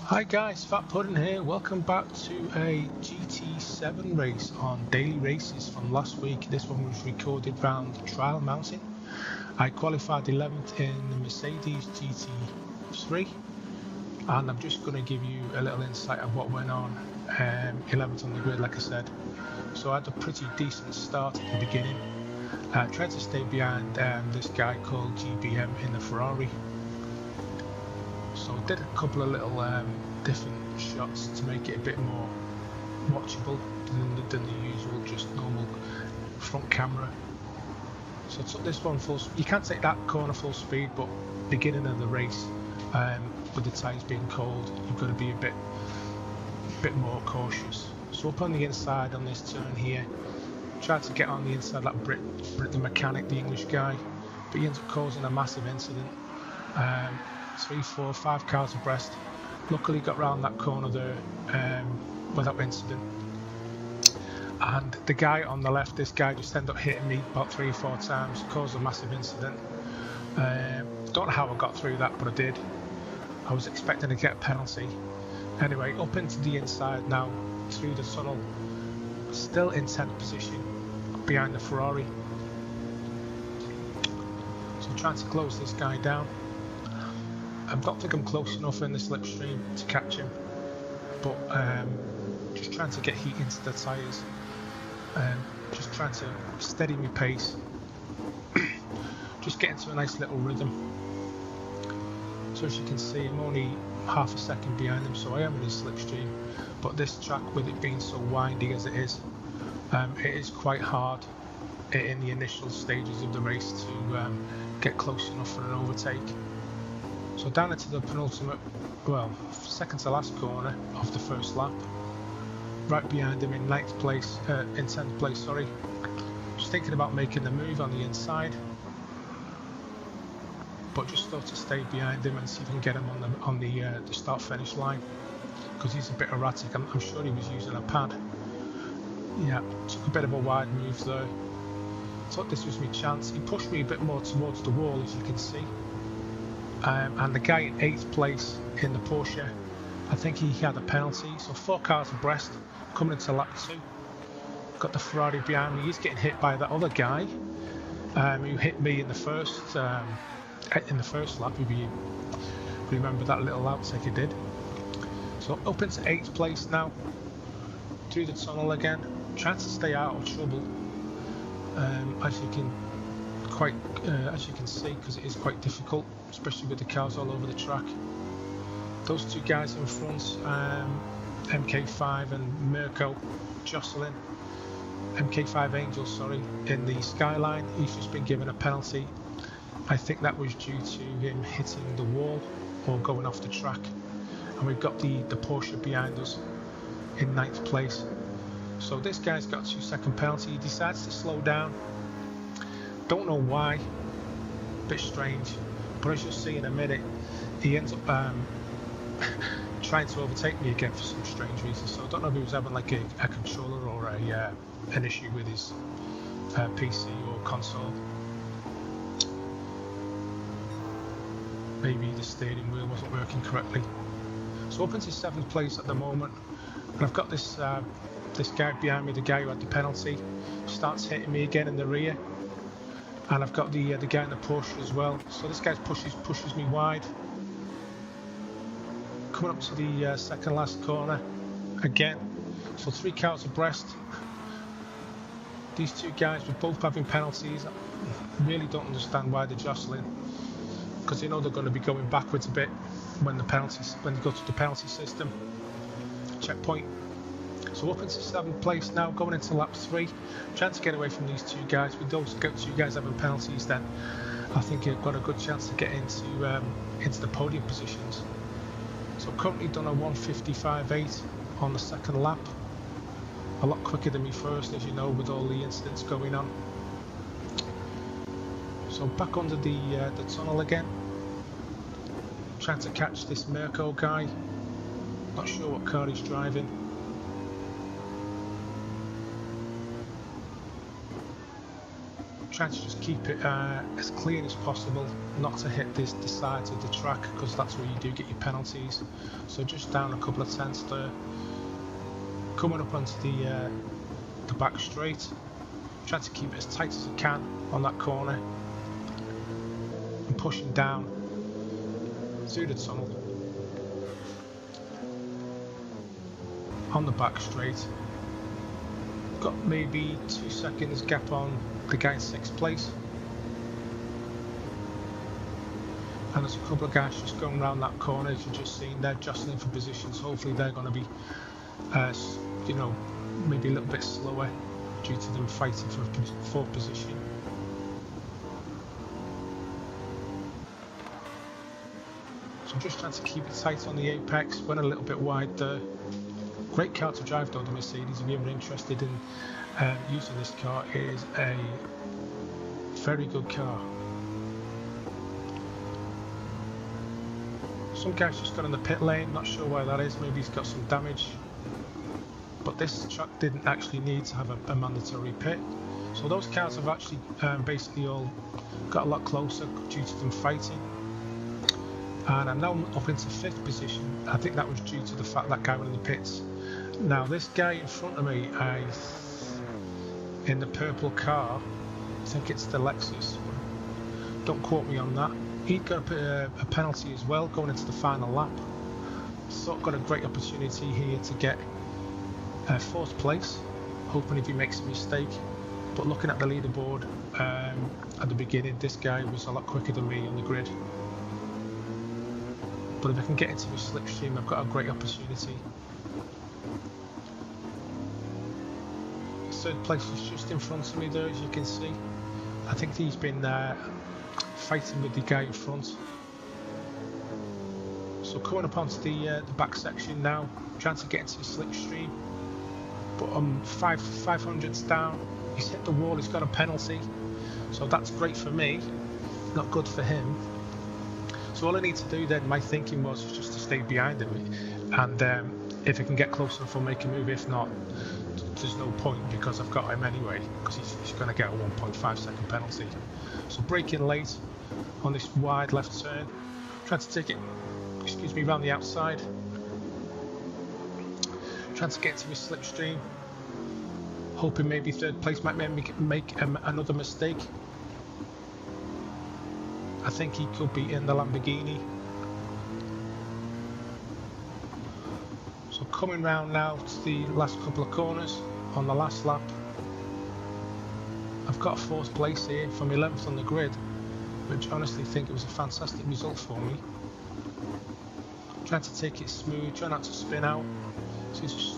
Hi guys, Fat Pudding here. Welcome back to a GT7 race on Daily Races from last week. This one was recorded round Trial Mountain. I qualified 11th in the Mercedes GT3 and I'm just going to give you a little insight of what went on 11th on the grid, like I said. So I had a pretty decent start at the beginning. Tried to stay behind this guy called GBM in the Ferrari. So I did a couple of little different shots to make it a bit more watchable than the usual just normal front camera. So I took this one full speed. You can't take that corner full speed, but beginning of the race with the tyres being cold, you've got to be a bit more cautious. So up on the inside on this turn here, tried to get on the inside like Brit the mechanic, the English guy, but he ends up causing a massive incident. 3, 4, 5 cars abreast. Luckily got round that corner there without incident. And the guy on the left, this guy just ended up hitting me about 3 or 4 times, caused a massive incident. Don't know how I got through that, but I did. I was expecting to get a penalty. Anyway, up into the inside now, through the tunnel, still in 10th position behind the Ferrari. So I'm trying to close this guy down. I don't think I'm close enough in the slipstream to catch him, but just trying to get heat into the tyres, just trying to steady my pace, just get into a nice little rhythm. So as you can see, I'm only half a second behind him, so I am in his slipstream, but this track, with it being so windy as it is quite hard in the initial stages of the race to get close enough for an overtake. So down into the penultimate, well, second to last corner of the first lap, right behind him in 10th place, sorry. Just thinking about making the move on the inside, but just thought to stay behind him and see if I can get him on the start-finish line, because he's a bit erratic. I'm sure he was using a pad. Yeah, took a bit of a wide move there. Thought this was my chance. He pushed me a bit more towards the wall, as you can see. And the guy in 8th place in the Porsche, I think he had a penalty. So 4 cars abreast coming into lap 2. Got the Ferrari behind me. He's getting hit by that other guy who hit me in the first lap. If you remember that little outtake he did. So up into 8th place now, through the tunnel again, trying to stay out of trouble. As you can see, because it is quite difficult, especially with the cars all over the track. Those 2 guys in front, MK5 and Mirko, jostling. MK5 Angel, sorry, in the skyline. He's just been given a penalty. I think that was due to him hitting the wall or going off the track. And we've got the Porsche behind us in 9th place. So this guy's got a 2-second penalty. He decides to slow down. Don't know why. Bit strange. But as you'll see in a minute, he ends up trying to overtake me again for some strange reason. So I don't know if he was having like a controller or an issue with his PC or console. Maybe the steering wheel wasn't working correctly. So up into 7th place at the moment, and I've got this guy behind me, the guy who had the penalty, starts hitting me again in the rear, and I've got the guy in the Porsche as well. So this guy pushes me wide. Coming up to the second last corner again. So 3 cars abreast. These 2 guys were both having penalties. I really don't understand why they're jostling, because they know they're going to be going backwards a bit when they go to the penalty system checkpoint. So up into 7th place now, going into lap 3, trying to get away from these 2 guys. With those 2 guys having penalties, then I think you've got a good chance to get into the podium positions. So currently done a 1:55.8 on the second lap, a lot quicker than me first, as you know, with all the incidents going on. So back under the tunnel again, trying to catch this Mirko guy. Not sure what car he's driving. trying to just keep it as clean as possible, not to hit the sides of the track, because that's where you do get your penalties. So just down a couple of tenths there, coming up onto the back straight, trying to keep it as tight as I can on that corner, and pushing down through the tunnel on the back straight. Got maybe 2 seconds gap on the guy in 6th place, and there's a couple of guys just going around that corner, as you've just seen. They're jostling for positions. Hopefully they're going to be you know, maybe a little bit slower due to them fighting for 4th position. So I'm just trying to keep it tight on the apex, went a little bit wide there. Great car to drive though, the Mercedes. If you're ever interested in using this car, it is a very good car. Some guy's just got in the pit lane, not sure why that is, maybe he's got some damage. But this track didn't actually need to have a mandatory pit. So those cars have actually basically all got a lot closer due to them fighting. And I'm now up into 5th position. I think that was due to the fact that guy went in the pits. Now this guy in front of me, in the purple car, I think it's the Lexus, don't quote me on that, he got a penalty as well going into the final lap. So got a great opportunity here to get 4th place, hoping if he makes a mistake. But looking at the leaderboard at the beginning, this guy was a lot quicker than me on the grid. But if I can get into his slipstream, I've got a great opportunity. 3rd place is just in front of me there, as you can see. I think he's been fighting with the guy in front. So coming up onto the back section now, trying to get into his slipstream. But I'm 500s down. He's hit the wall, he's got a penalty. So that's great for me, not good for him. So all I need to do then, my thinking was just to stay behind him, and if I can get close enough I'll make a move. If not, there's no point, because I've got him anyway, because he's going to get a 1.5 second penalty. So braking late on this wide left turn, trying to take it, excuse me, around the outside, trying to get to his slipstream, hoping maybe 3rd place might make another mistake. I think he could be in the Lamborghini. So coming round now to the last couple of corners on the last lap. I've got 4th place here from 11th on the grid, which I honestly think it was a fantastic result for me. Trying to take it smooth, try not to spin out. So it's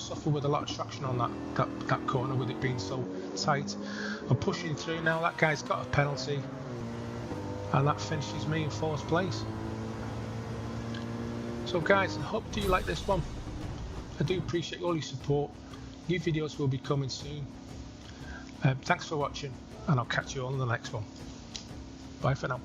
suffer with a lot of traction on that corner, with it being so tight. I'm pushing through now. That guy's got a penalty, and that finishes me in 4th place. So guys, I hope you like this one. I do appreciate all your support. New videos will be coming soon. Thanks for watching, and I'll catch you all in the next one. Bye for now.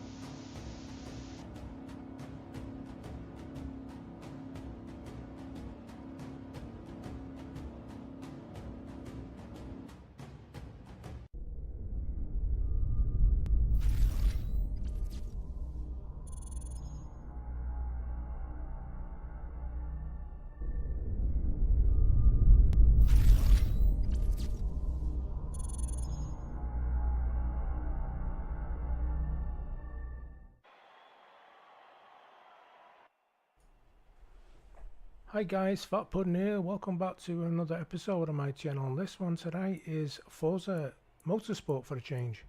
Hi guys, Fat Pudding here. Welcome back to another episode of my channel. This one today is Forza Motorsport for a change.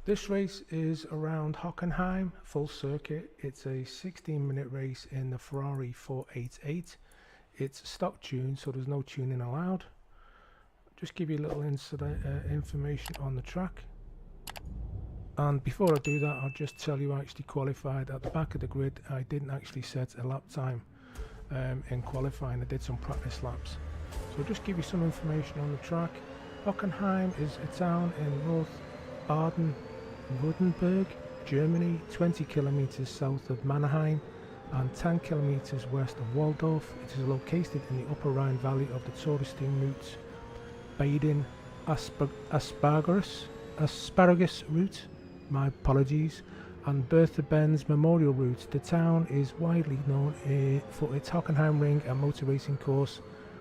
This race is around Hockenheim, full circuit. It's a 16-minute race in the Ferrari 488. It's stock tuned, so there's no tuning allowed. Just give you a little information on the track. And before I do that, I'll just tell you I actually qualified at the back of the grid. I didn't actually set a lap time in qualifying. I did some practice laps. So I'll just give you some information on the track. Hockenheim is a town in North Baden-Württemberg, Germany, 20 kilometers south of Mannheim and 10 kilometers west of Waldorf. It is located in the upper Rhine valley of the touristy routes Baden asparagus route, my apologies, and Bertha Benz Memorial Route. The town is widely known for its Hockenheim Ring and motor racing course,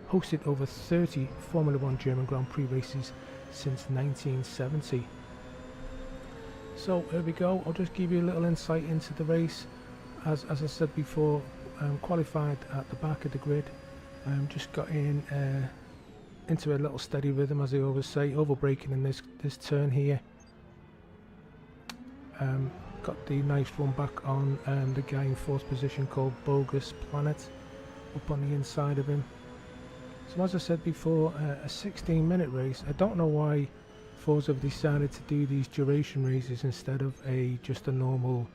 hosted over 30 Formula 1 German Grand Prix races since 1970. So here we go, I'll just give you a little insight into the race. As I said before, qualified at the back of the grid, just got into a little steady rhythm, as I always say, over braking in this turn here. Got the nice run back on the guy in fourth position called Bogus Planet up on the inside of him. So as I said before, a 16-minute race. I don't know why Forza have decided to do these duration races instead of just a normal,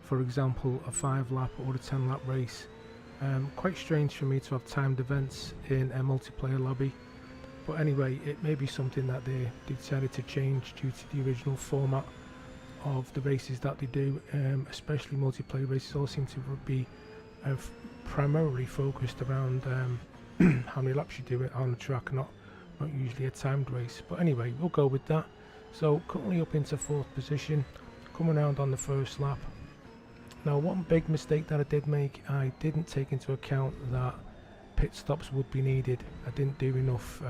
for example, a 5-lap or a 10-lap race. Quite strange for me to have timed events in a multiplayer lobby, but anyway, it may be something that they decided to change due to the original format of the races that they do. Especially multiplayer races all seem to be primarily focused around how many laps you do it on the track, not usually a timed race. But anyway, we'll go with that. So currently up into fourth position, coming around on the first lap. Now, one big mistake that I did make, I didn't take into account that pit stops would be needed. I didn't do enough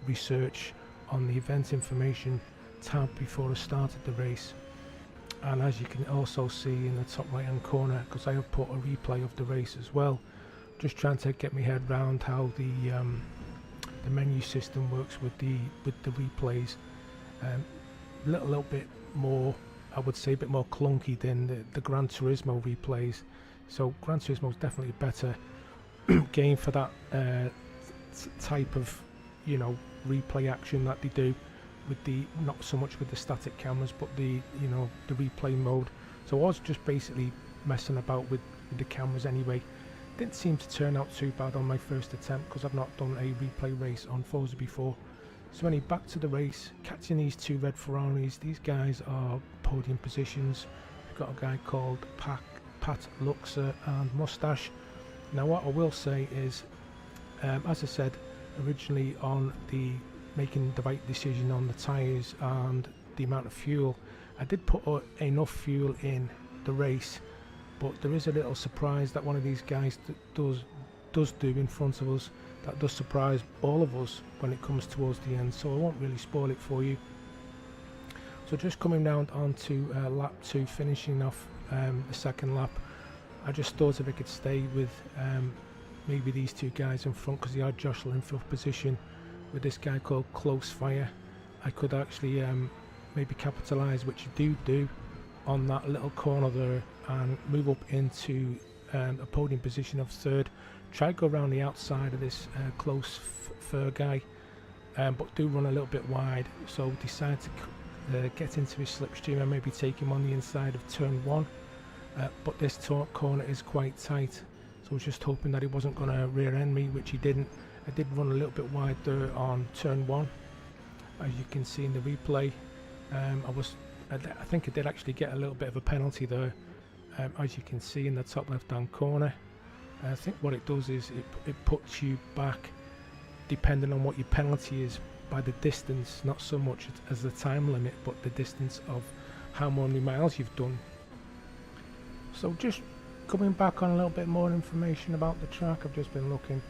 research on the event information tab before I started the race. And as you can also see in the top right hand corner, because I have put a replay of the race as well, just trying to get my head around how the menu system works with the replays. Little bit more, I would say, a bit more clunky than the Gran Turismo replays. So Gran Turismo is definitely a better game for that type of, you know, replay action that they do with the, not so much with the static cameras, but the, you know, the replay mode. So I was just basically messing about with the cameras anyway. Didn't seem to turn out too bad on my first attempt because I've not done a replay race on Forza before. So anyway, back to the race, catching these two red Ferraris. These guys are podium positions. We've got a guy called Pat Luxer and Mustache. Now what I will say is, as I said originally, on the making the right decision on the tyres and the amount of fuel, I did put enough fuel in the race, but there is a little surprise that one of these guys does do in front of us that does surprise all of us when it comes towards the end, so I won't really spoil it for you. So just coming down onto lap 2, finishing off the second lap, I just thought if I could stay with maybe these two guys in front, because they are jostling for position with this guy called Close Fire, I could actually maybe capitalise, which you do on that little corner there, and move up into a podium position of third. Try to go around the outside of this Close Fur guy, but do run a little bit wide, so decide to get into his slipstream and maybe take him on the inside of turn 1, but this corner is quite tight, so I was just hoping that he wasn't going to rear end me, which he didn't. I did run a little bit wide there on turn 1, as you can see in the replay. I think I did actually get a little bit of a penalty there, as you can see in the top left hand corner. I think what it does is it puts you back, depending on what your penalty is, by the distance, not so much as the time limit, but the distance of how many miles you've done. So just coming back on a little bit more information about the track, I've just been looking.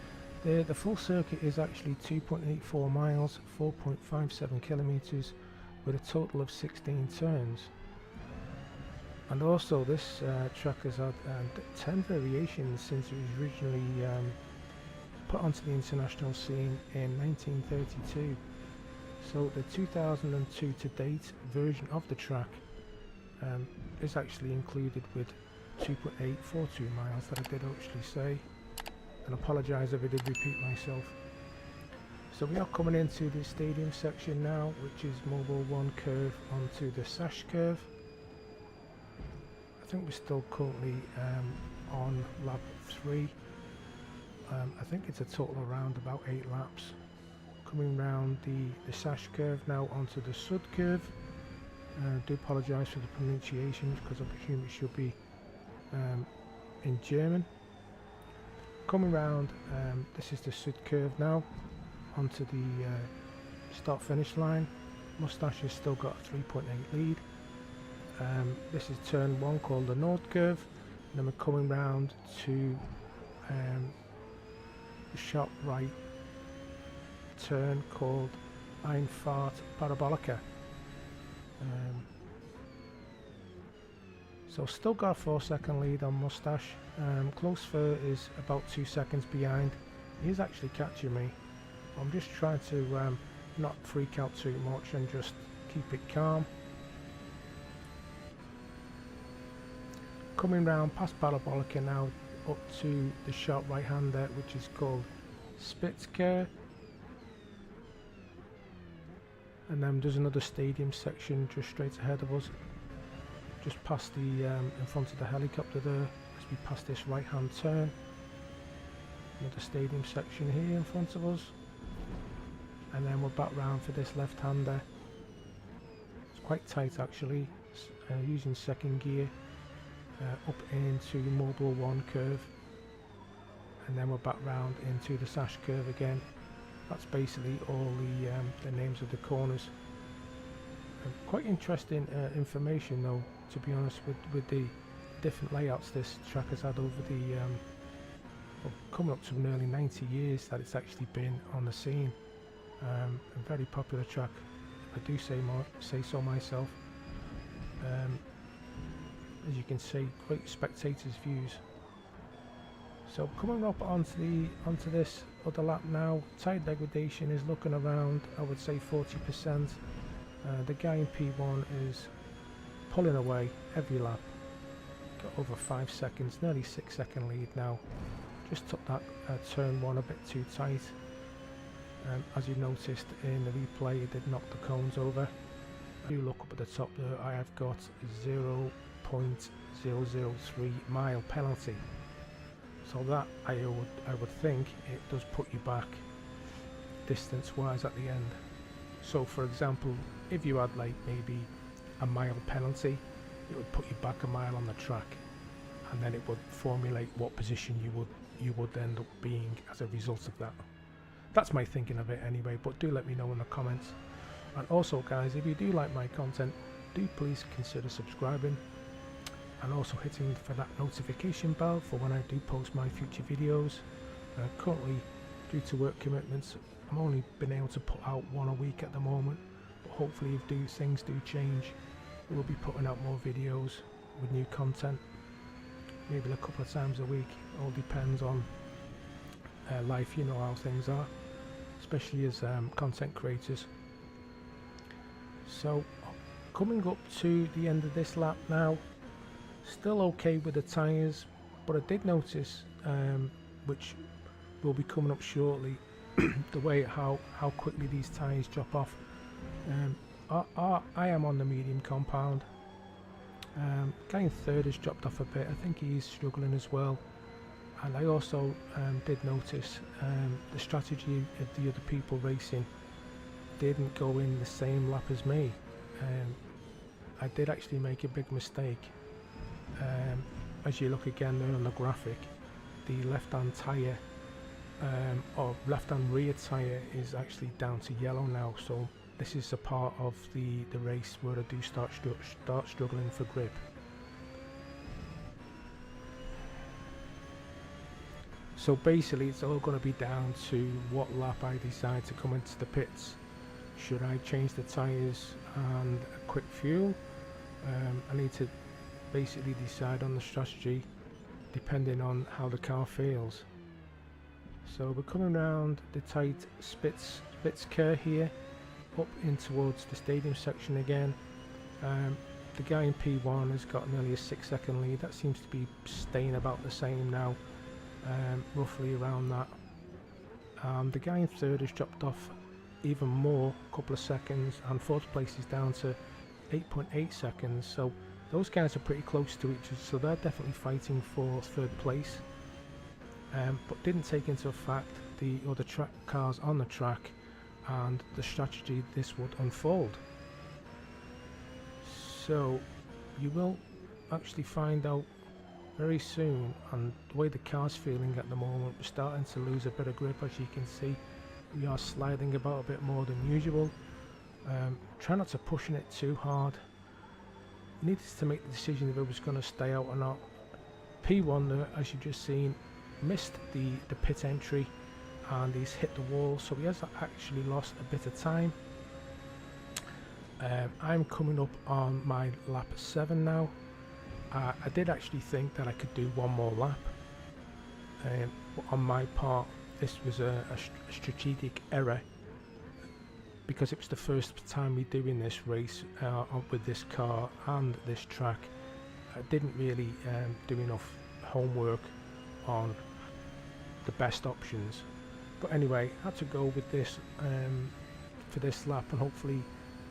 The full circuit is actually 2.84 miles, 4.57 kilometers, with a total of 16 turns. And also this track has had 10 variations since it was originally put onto the international scene in 1932. So the 2002 to date version of the track is actually included with 2.842 miles that I did actually say, and apologise if I did repeat myself. So we are coming into the stadium section now, which is Mobile 1 curve onto the Sash curve. I think we're still currently on lap 3. I think it's a total around about 8 laps. Coming round the Sash curve now onto the Sud curve. I do apologise for the pronunciations because I presume it should be in German. Coming round, this is the Sud curve now onto the start finish line. Moustache has still got a 3.8 lead. This is turn 1 called the Nord curve, and then we're coming round to the sharp right turn called Einfahrt Parabolica. So still got a 4-second lead on Moustache. Close Fur is about 2 seconds behind. He's actually catching me. I'm just trying to not freak out too much and just keep it calm. Coming round past Parabolica now up to the sharp right hander, which is called Spitzker. And then there's another stadium section just straight ahead of us, just past the in front of the helicopter there, as we pass this right hand turn. Another stadium section here in front of us, and then we're back round for this left hander. It's quite tight actually, using second gear, up into Mobile 1 curve, and then we're back round into the Sash curve again. That's basically all the names of the corners. Quite interesting information though, to be honest, with the different layouts this track has had over the well, coming up to nearly 90 years that it's actually been on the scene. A very popular track, if I do say so myself. As you can see, great spectators views. So coming up onto this other lap now, tyre degradation is looking around, I would say 40%. The guy in P1 is pulling away every lap. Got over 5 seconds, nearly 6-second lead now. Just took that turn 1 a bit too tight. As you noticed in the replay, it did knock the cones over. If you look up at the top there, I have got 0.003 mile penalty. So that I would think it does put you back distance wise at the end. So for example, if you had like maybe a mile penalty, it would put you back a mile on the track, and then it would formulate what position you would end up being as a result of that. That's my thinking of it anyway, but do let me know in the comments. And also guys, if you do like my content, do please consider subscribing and also hitting for that notification bell for when I do post my future videos. Currently, due to work commitments, I'm only been able to put out 1 a week at the moment, but hopefully if things do change, we'll be putting out more videos with new content, maybe a couple of times a week. All depends on life, you know how things are, especially as content creators. So coming up to the end of this lap now, still okay with the tyres, but I did notice, which will be coming up shortly, the way how quickly these tyres drop off. I am on the medium compound. Guy in third has dropped off a bit. I think he's struggling as well. And I also did notice the strategy of the other people racing didn't go in the same lap as me. I did actually make a big mistake. As you look again there on the graphic, the left hand tyre or left hand rear tyre is actually down to yellow now, so this is a part of the race where I do start struggling for grip. So basically it's all going to be down to what lap I decide to come into the pits. Should I change the tyres and a quick fuel? I need to basically decide on the strategy depending on how the car feels. So we're coming around the tight Spitzker here, up in towards the stadium section again. The guy in P1 has got nearly a 6-second lead. That seems to be staying about the same now, roughly around that. The guy in third has dropped off even more, a couple of seconds, and fourth place is down to 8.8 seconds. So those guys are pretty close to each other, so they're definitely fighting for third place. But didn't take into fact the other cars on the track and the strategy this would unfold. So you will actually find out very soon, and the way the car's feeling at the moment, we're starting to lose a bit of grip, as you can see. we are sliding about a bit more than usual. Try not to pushing it too hard. Needed to make the decision if it was going to stay out or not. P1, as you've just seen, missed the pit entry and he's hit the wall, so he has actually lost a bit of time. I'm coming up on my lap 7 now. I did actually think that I could do one more lap. But on my part, this was a strategic error, because it was the first time we're doing this race with this car and this track. I didn't really do enough homework on the best options, but anyway, I had to go with this for this lap, and hopefully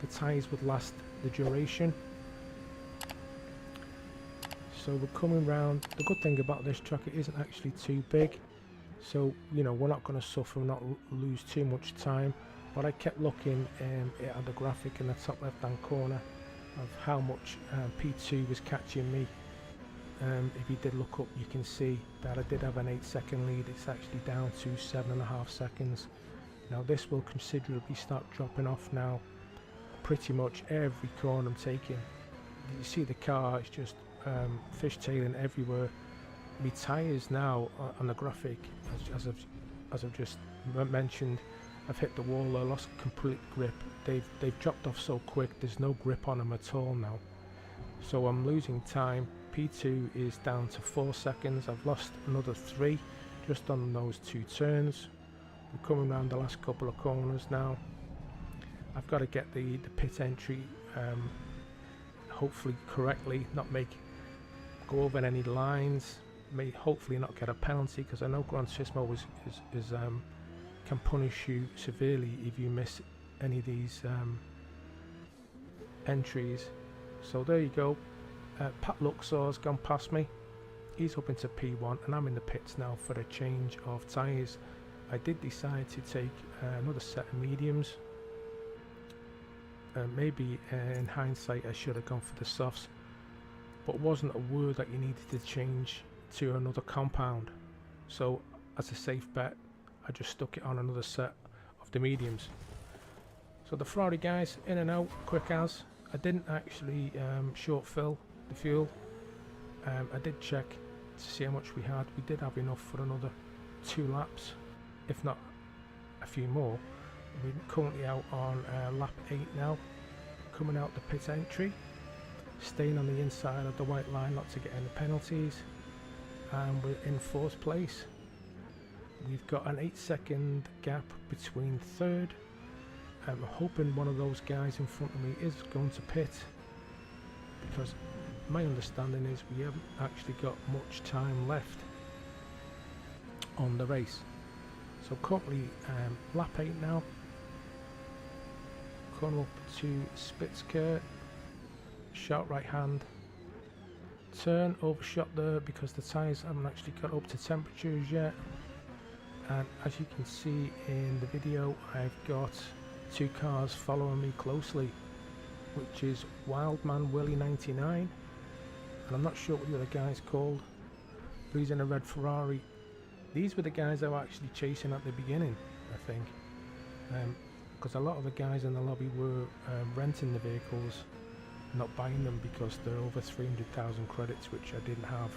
the tyres would last the duration. So we're coming round. The good thing about this track, it isn't actually too big, so you know, we're not going to suffer and not lose too much time. But I kept looking at the graphic in the top left hand corner of how much P2 was catching me. If you did look up, you can see that I did have an 8-second lead. It's actually down to 7.5 seconds. Now this will considerably start dropping off now. Pretty much every corner I'm taking, you see the car is just fishtailing everywhere. My tyres now on the graphic, as I've just mentioned, I've hit the wall. I lost complete grip. They've dropped off so quick. There's no grip on them at all now. So I'm losing time. P2 is down to 4 seconds. I've lost another 3 just on those 2 turns. I'm coming around the last couple of corners now. I've got to get the pit entry hopefully correctly, not go over any lines, may hopefully not get a penalty, because I know Gran Turismo can punish you severely if you miss any of these entries. So there you go. Pat Luxor's gone past me. He's up into P1 and I'm in the pits now for a change of tyres. I did decide to take another set of mediums. Maybe in hindsight I should have gone for the softs, but wasn't aware that you needed to change to another compound. So as a safe bet, I just stuck it on another set of the mediums. So the Ferrari guys, in and out, quick as. I didn't actually short fill the fuel. I did check to see how much we had. We did have enough for another 2 laps, if not a few more. We're currently out on lap 8 now, coming out the pit entry, staying on the inside of the white line not to get any penalties, and we're in 4th place. We've got an 8-second gap between 3rd. I'm hoping one of those guys in front of me is going to pit, because my understanding is we haven't actually got much time left on the race. So currently lap 8 now, coming up to Spitzker, sharp right hand turn, overshot there because the tyres haven't actually got up to temperatures yet. And as you can see in the video, I've got 2 cars following me closely, which is Wildman Willie 99, and I'm not sure what the other guy's called, but he's in a red Ferrari. These were the guys I was actually chasing at the beginning, I think, because a lot of the guys in the lobby were renting the vehicles, not buying them, because they're over 300,000 credits, which I didn't have.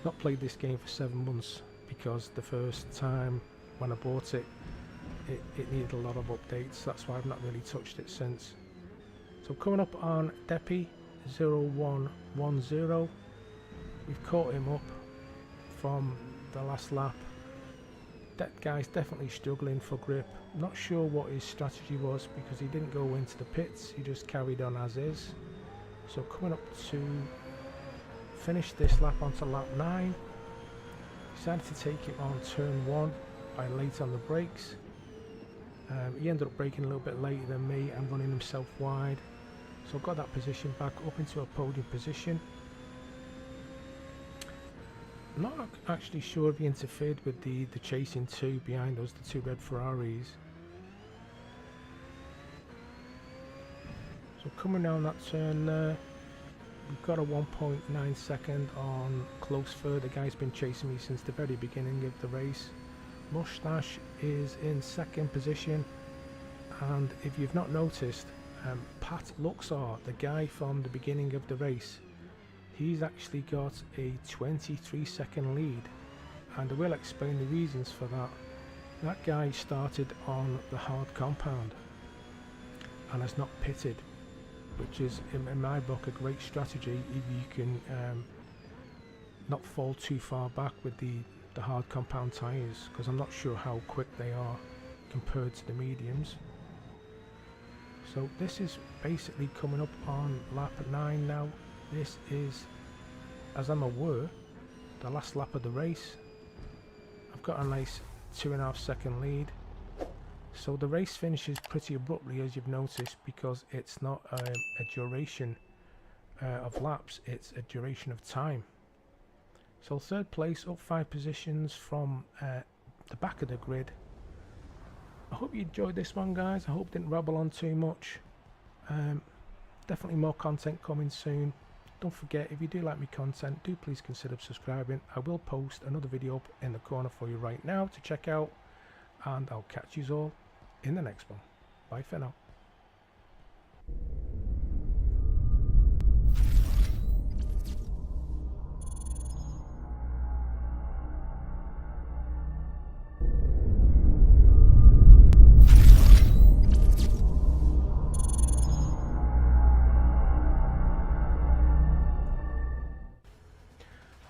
Not played this game for 7 months, because the first time when I bought it, it needed a lot of updates. That's why I've not really touched it since. So coming up on Deppy 0110, we've caught him up from the last lap. That guy's definitely struggling for grip. Not sure what his strategy was, because he didn't go into the pits, he just carried on as is. So coming up to finish this lap onto lap 9, decided to take it on turn 1 by late on the brakes. He ended up braking a little bit later than me and running himself wide, so got that position back up into a podium position. I'm not actually sure if he interfered with the chasing 2 behind us, the 2 red Ferraris. So coming down that turn there, we've got a 1.9 second on close third. The guy's been chasing me since the very beginning of the race. Mustache is in second position, and if you've not noticed, Pat Luxor, the guy from the beginning of the race, he's actually got a 23-second lead, and I will explain the reasons for that. That guy started on the hard compound and has not pitted, which is in my book a great strategy if you can not fall too far back with the hard compound tyres, because I'm not sure how quick they are compared to the mediums. So this is basically coming up on lap 9 now. This is, as I'm aware, the last lap of the race. I've got a nice 2.5 second lead. So the race finishes pretty abruptly, as you've noticed, because it's not a duration of laps, it's a duration of time. So third place, up 5 positions from the back of the grid. I hope you enjoyed this one, guys. I hope it didn't rabble on too much. Definitely more content coming soon. Don't forget, if you do like my content, do please consider subscribing. I will post another video up in the corner for you right now to check out, and I'll catch you all in the next one. Bye for now.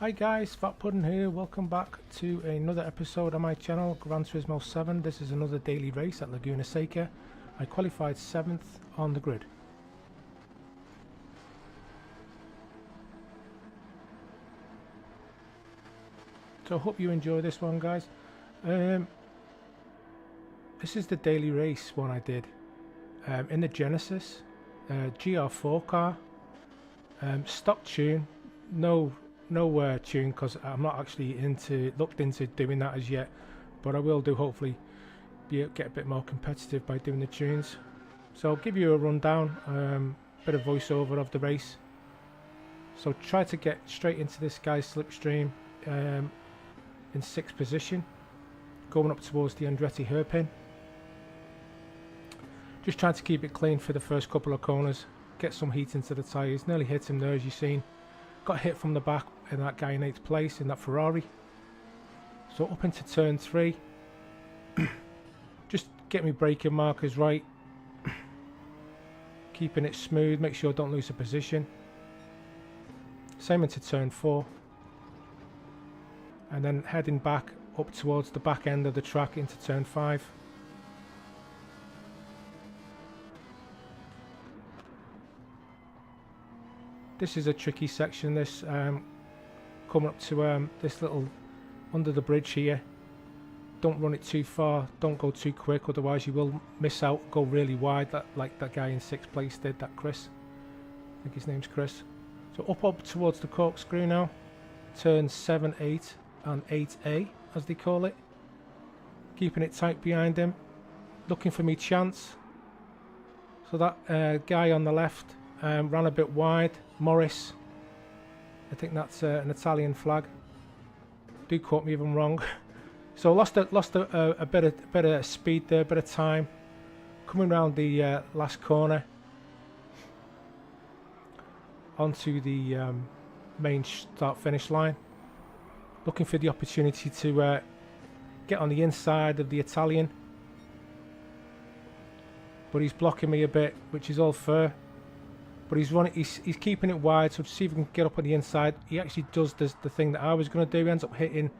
Hi guys, Fat Pudding here. Welcome back to another episode on my channel, Gran Turismo 7. This is another daily race at Laguna Seca. I qualified 7th on the grid. So I hope you enjoy this one, guys. This is the daily race one I did in the Genesis GR4 car, stock tune, no tune, because I'm not actually looked into doing that as yet, but I will do, hopefully get a bit more competitive by doing the tunes. So I'll give you a rundown, bit of voiceover of the race. So try to get straight into this guy's slipstream in 6th position, going up towards the Andretti hairpin. Just trying to keep it clean for the first couple of corners, get some heat into the tyres. Nearly hit him there, as you've seen. Got hit from the back in that guy in 8th place in that Ferrari. So up into turn 3. Just get me braking markers right. Keeping it smooth, make sure I don't lose a position. Same into turn 4. And then heading back up towards the back end of the track into turn 5. This is a tricky section, this coming up to this little under the bridge here. Don't run it too far, don't go too quick, otherwise you will miss out, go really wide, like that guy in 6th place did, that Chris. I think his name's Chris. So up towards the corkscrew now, turns 7, 8 and 8A as they call it. Keeping it tight behind him, looking for me chance. So that guy on the left ran a bit wide, Morris. I think that's an Italian flag. Do quote me if I'm wrong. So lost a bit of speed there, a bit of time. Coming round the last corner onto the main start-finish line. Looking for the opportunity to get on the inside of the Italian, but he's blocking me a bit, which is all fair. But he's keeping it wide, so to see if we can get up on the inside. He actually does the thing that I was going to do. He ends up hitting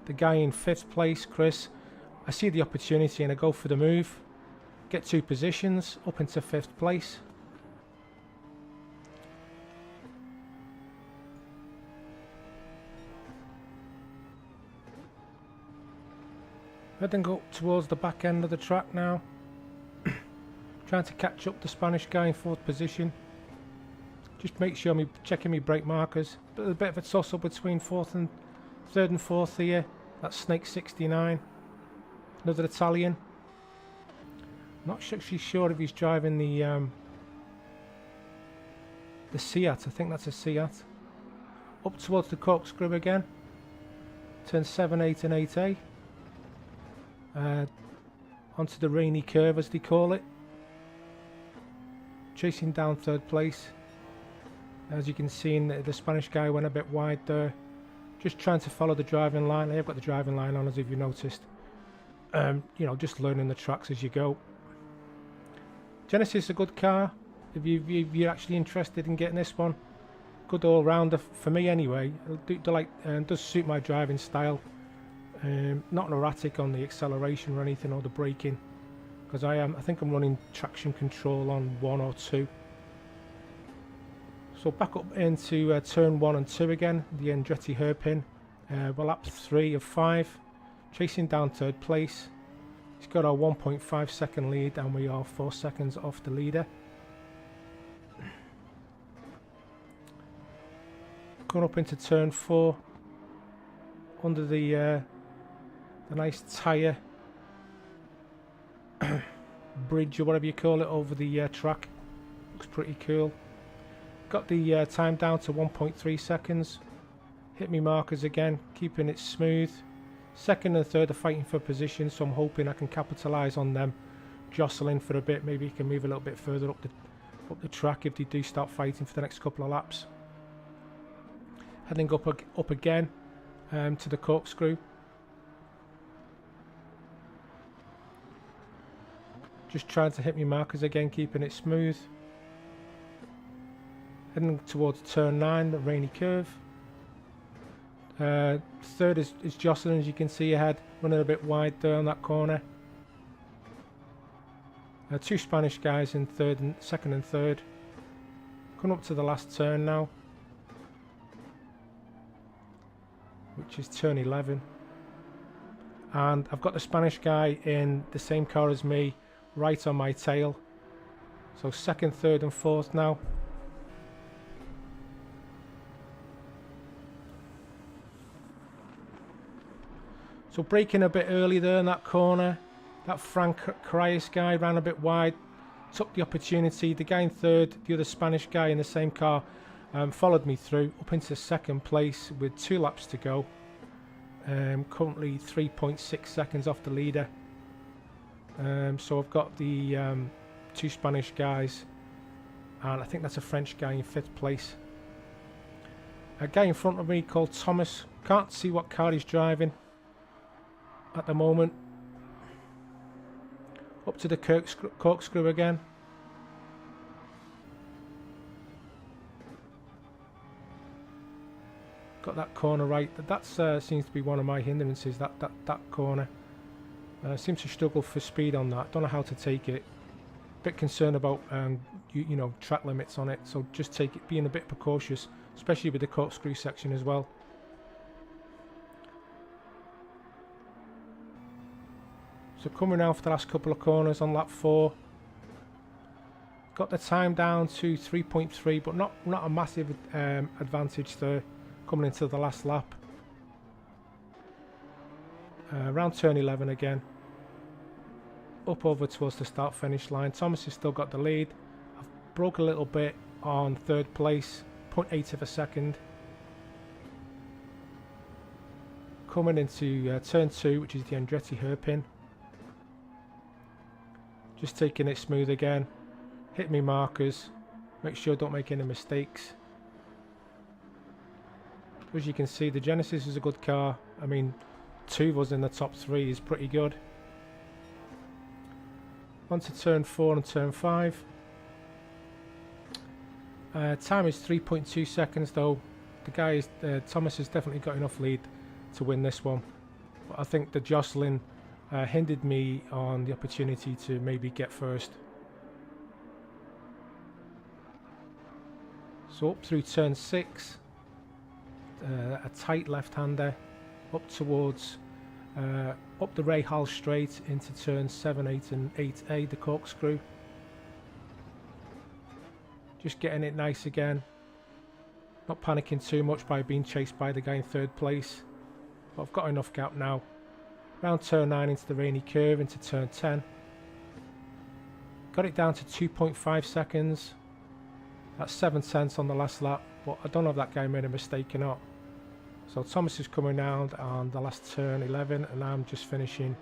the guy in 5th place, Chris. I see the opportunity and I go for the move. Get 2 positions, up into 5th place. I then go towards the back end of the track now. Trying to catch up the Spanish guy in 4th position. Just make sure I'm checking my brake markers. But a bit of a toss up between 3rd and 4th here. That's Snake 69. Another Italian. Not actually sure if he's driving the Seat. I think that's a Seat. Up towards the corkscrew again. Turn 7, 8 and 8A. onto the rainy curve, as they call it. Chasing down third place. As you can see, the Spanish guy went a bit wide there. Just trying to follow the driving line. I have got the driving line on, as if you noticed. You know, just learning the tracks as you go. Genesis is a good car. If you're actually interested in getting this one, good all-rounder for me anyway. Does suit my driving style. Not erratic on the acceleration or anything, or the braking, because I think I'm running traction control on 1 or 2. So back up into turn 1 and 2 again, the Andretti hairpin. We're lap 3 of 5, chasing down third place. He's got our 1.5 second lead, and we are 4 seconds off the leader. Going up into turn 4, under the nice tyre bridge or whatever you call it over the track. Looks pretty cool. Got the time down to 1.3 seconds. Hit me markers again, keeping it smooth. Second and third are fighting for position, so I'm hoping I can capitalise on them jostling for a bit. Maybe he can move a little bit further up the track if they do start fighting for the next couple of laps. Heading up again to the corkscrew. Just trying to hit me markers again, keeping it smooth. Heading towards turn 9, the rainy curve. Third is jostling, as you can see ahead, running a bit wide there on that corner. 2 Spanish guys in second and third. Coming up to the last turn now, which is turn 11. And I've got the Spanish guy in the same car as me, right on my tail. So second, third and fourth now. So braking a bit early there in that corner. That Frank Carias guy ran a bit wide, took the opportunity. The guy in third, the other Spanish guy in the same car, followed me through up into second place with 2 laps to go. Currently 3.6 seconds off the leader. So I've got the 2 Spanish guys, and I think that's a French guy in 5th place. A guy in front of me called Thomas. Can't see what car he's driving at the moment. Up to the corkscrew again. Got that corner right. That seems to be one of my hindrances, that corner. Seem to struggle for speed on that. Don't know how to take it. Bit concerned about you know, track limits on it, so just being a bit precautious, especially with the corkscrew section as well. So coming out for the last couple of corners on lap 4. Got the time down to 3.3, but not a massive advantage there coming into the last lap. Around turn 11 again. Up over towards the start finish line. Thomas has still got the lead. I've broke a little bit on third place, 0.8 of a second. Coming into turn 2, which is the Andretti hairpin. Just taking it smooth again. Hit me markers. Make sure I don't make any mistakes. As you can see, the Genesis is a good car. I mean, 2 of us in the top 3 is pretty good. On to turn 4 and turn 5. Time is 3.2 seconds though. The guy Thomas has definitely got enough lead to win this one. But I think the jostling hindered me on the opportunity to maybe get first. So up through turn 6, a tight left-hander, up towards up the Rahal straight into turn 7, 8 and 8A, the corkscrew. Just getting it nice again. Not panicking too much by being chased by the guy in third place. But I've got enough gap now. Round turn 9 into the rainy curve into turn 10. Got it down to 2.5 seconds. That's 7 tenths on the last lap, but I don't know if that guy made a mistake or not. So Thomas is coming round on the last turn 11, and I'm just finishing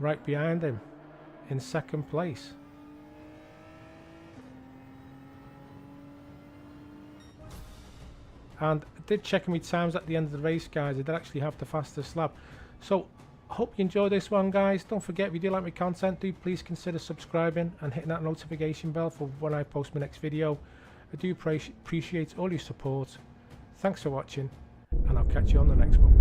right behind him in second place. And I did check my times at the end of the race, guys. I did actually have the fastest lap. So I hope you enjoyed this one, guys. Don't forget, if you do like my content, do please consider subscribing and hitting that notification bell for when I post my next video. I do appreciate all your support. Thanks for watching, and I'll catch you on the next one.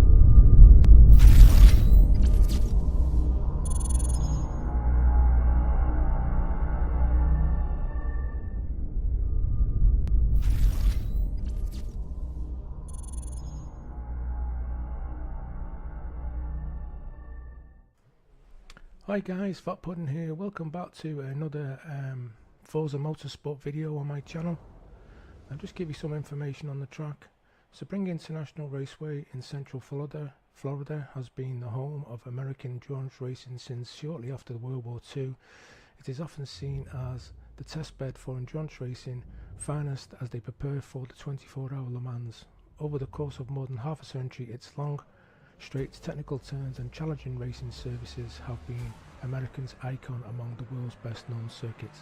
Hi guys, Fat Pudding here. Welcome back to another Forza Motorsport video on my channel. I'll just give you some information on the track. Sebring International Raceway in Central Florida has been the home of American endurance racing since shortly after World War II. It is often seen as the testbed for endurance racing, finest as they prepare for the 24-hour Le Mans. Over the course of more than half a century, its long straight technical turns and challenging racing services have been Americans' icon among the world's best known circuits.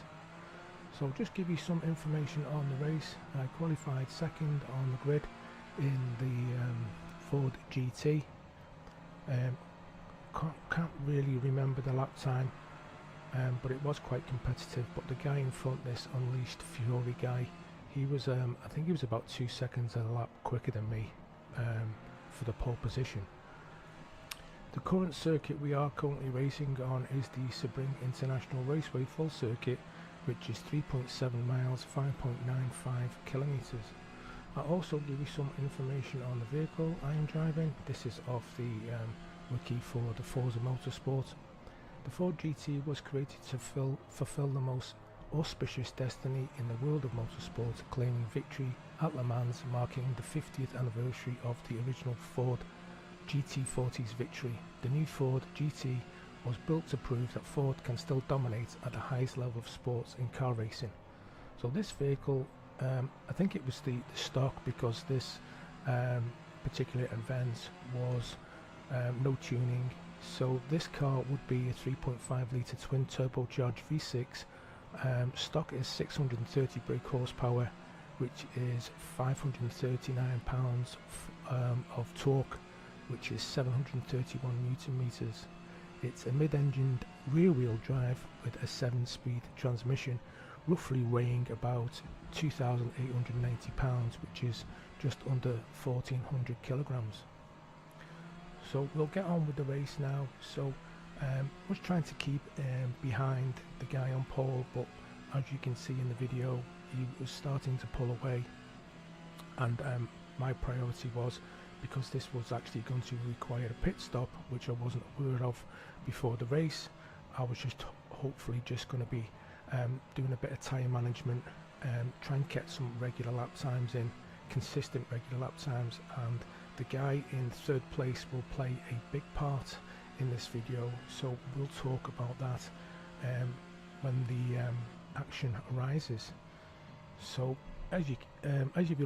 So I'll just give you some information on the race. I qualified second on the grid in the Ford GT. Can't really remember the lap time, but it was quite competitive. But the guy in front, this Unleashed Fury guy, he was I think he was about 2 seconds a lap quicker than me for the pole position. The current circuit we are currently racing on is the Sebring International Raceway full circuit, which is 3.7 miles, 5.95 kilometers. I'll also give you some information on the vehicle I am driving. This is off the wiki for the Forza Motorsport. The Ford GT was created to fulfill the most auspicious destiny in the world of motorsport, claiming victory at Le Mans, marking the 50th anniversary of the original Ford GT40's victory. The new Ford GT was built to prove that Ford can still dominate at the highest level of sports in car racing. So this vehicle, I think it was the stock, because this particular event was no tuning. So this car would be a 3.5 litre twin turbocharged V6. Stock is 630 brake horsepower, which is 539 pounds of torque, which is 731 Newton meters. It's a mid-engined rear-wheel drive with a 7-speed transmission, roughly weighing about 2,890 pounds, which is just under 1,400 kilograms. So we'll get on with the race now. So I was trying to keep behind the guy on pole, but as you can see in the video, he was starting to pull away, and my priority was, because this was actually going to require a pit stop, which I wasn't aware of before the race, I was just hopefully just going to be doing a bit of tyre management, try and get some regular lap times in, consistent regular lap times, and the guy in third place will play a big part in this video, so we'll talk about that when the action arises. So as you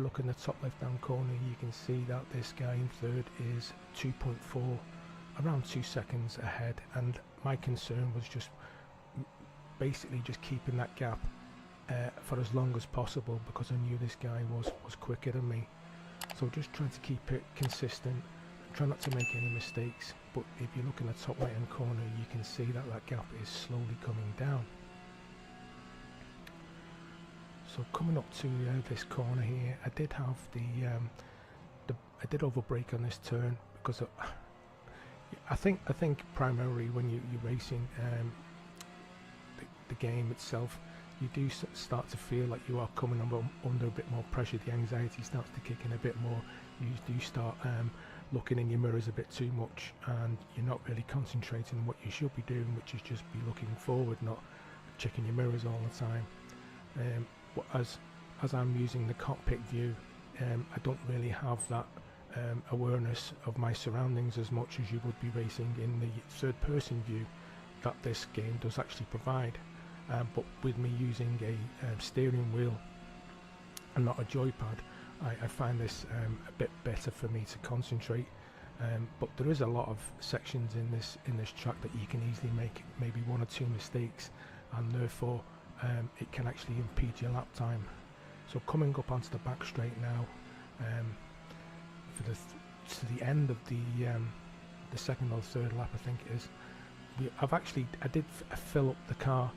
look in the top left hand corner, you can see that this guy in third is 2.4, around 2 seconds ahead, and my concern was just basically just keeping that gap for as long as possible, because I knew this guy was quicker than me. So just trying to keep it consistent, try not to make any mistakes. But if you look in the top right hand corner, you can see that that gap is slowly coming down. So coming up to this corner here, I did have I did overbrake on this turn, because I think primarily when you're racing the game itself, you do start to feel like you are coming under a bit more pressure. The anxiety starts to kick in a bit more. You do start looking in your mirrors a bit too much, and you're not really concentrating on what you should be doing, which is just be looking forward, not checking your mirrors all the time. But as I'm using the cockpit view, I don't really have that awareness of my surroundings as much as you would be racing in the third person view that this game does actually provide. But with me using a steering wheel and not a joypad, I find this a bit better for me to concentrate but there is a lot of sections in this track that you can easily make maybe 1 or 2 mistakes, and therefore it can actually impede your lap time. So coming up onto the back straight now, to the end of the second or third lap, I think it is. I did fill up the car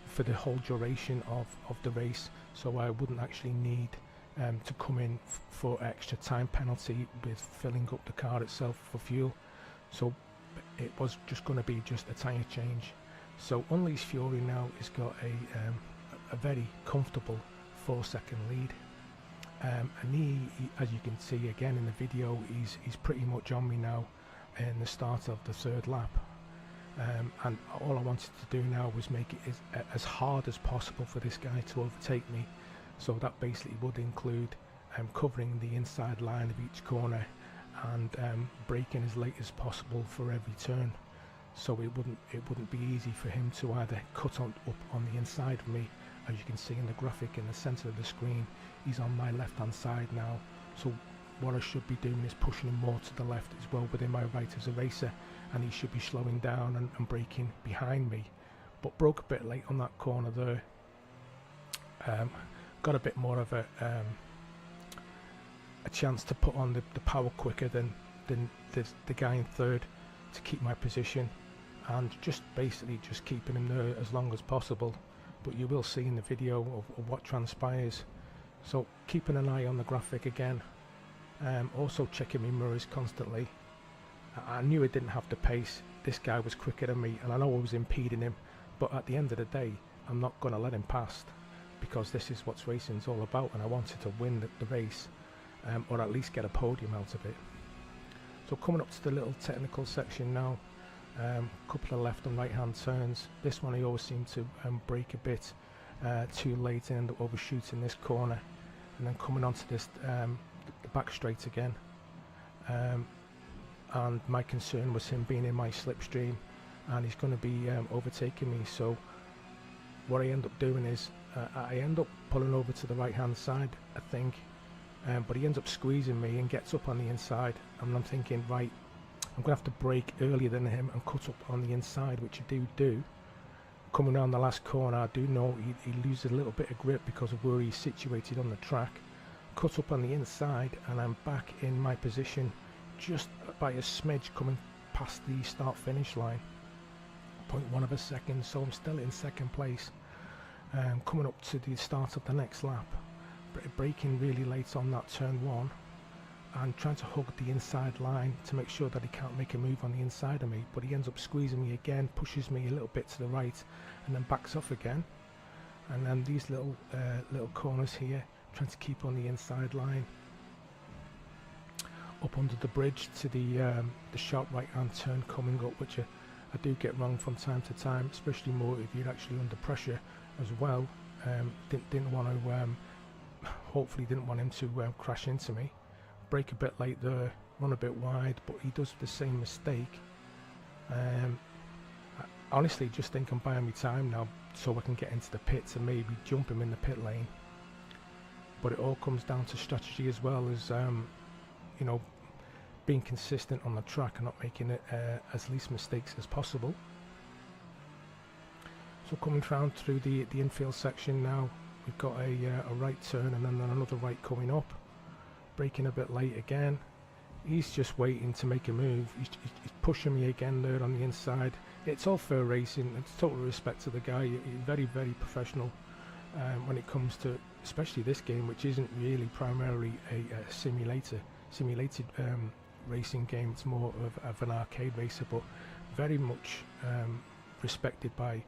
for the whole duration of the race, so I wouldn't actually need to come in for extra time penalty with filling up the car itself for fuel. So it was just going to be just a tyre change. So Unleashed Fury now has got a very comfortable 4-second lead, and he, as you can see again in the video, he's pretty much on me now in the start of the third lap. And all I wanted to do now was make it as hard as possible for this guy to overtake me. So that basically would include covering the inside line of each corner and braking as late as possible for every turn. So it wouldn't be easy for him to either cut up on the inside of me. As you can see in the graphic in the center of the screen, he's on my left hand side now. So what I should be doing is pushing him more to the left as well within my right as a racer, and he should be slowing down and braking behind me. But broke a bit late on that corner there. Got a bit more of a chance to put on the power quicker than the guy in third to keep my position, and just basically just keeping him there as long as possible. But you will see in the video of what transpires. So keeping an eye on the graphic again, also checking my mirrors constantly. I knew I didn't have the pace. This guy was quicker than me, and I know I was impeding him, but at the end of the day I'm not going to let him past, because this is what racing's all about, and I wanted to win the race, or at least get a podium out of it. So coming up to the little technical section now, couple of left and right hand turns. This one I always seem to brake a bit too late and end up overshooting this corner, and then coming onto this the back straight again, and my concern was him being in my slipstream and he's going to be overtaking me. So what I end up doing is I end up pulling over to the right hand side, I think, but he ends up squeezing me and gets up on the inside, and I'm thinking, right, I'm going to have to brake earlier than him and cut up on the inside, which I do. Coming around the last corner, I do know he loses a little bit of grip because of where he's situated on the track. Cut up on the inside, and I'm back in my position just by a smidge coming past the start finish line, 0.1 of a second. So I'm still in second place, coming up to the start of the next lap, braking really late on that turn 1 and trying to hug the inside line to make sure that he can't make a move on the inside of me, but he ends up squeezing me again, pushes me a little bit to the right and then backs off again. And then these little corners here, trying to keep on the inside line, up under the bridge to the sharp right hand turn coming up, which I do get wrong from time to time, especially more if you're actually under pressure as well. Didn't want to hopefully didn't want him to crash into me. Brake a bit late there, run a bit wide, but he does the same mistake. I honestly just think I'm buying me time now so I can get into the pits and maybe jump him in the pit lane. But it all comes down to strategy as well as you know, being consistent on the track and not making it as least mistakes as possible. So coming round through the infield section now, we've got a right turn and then another right coming up. Braking a bit late again. He's just waiting to make a move. He's pushing me again there on the inside. It's all fair racing. It's total respect to the guy. He's very, very professional when it comes to, especially this game, which isn't really primarily a simulated racing game. It's more of an arcade racer, but very much respected by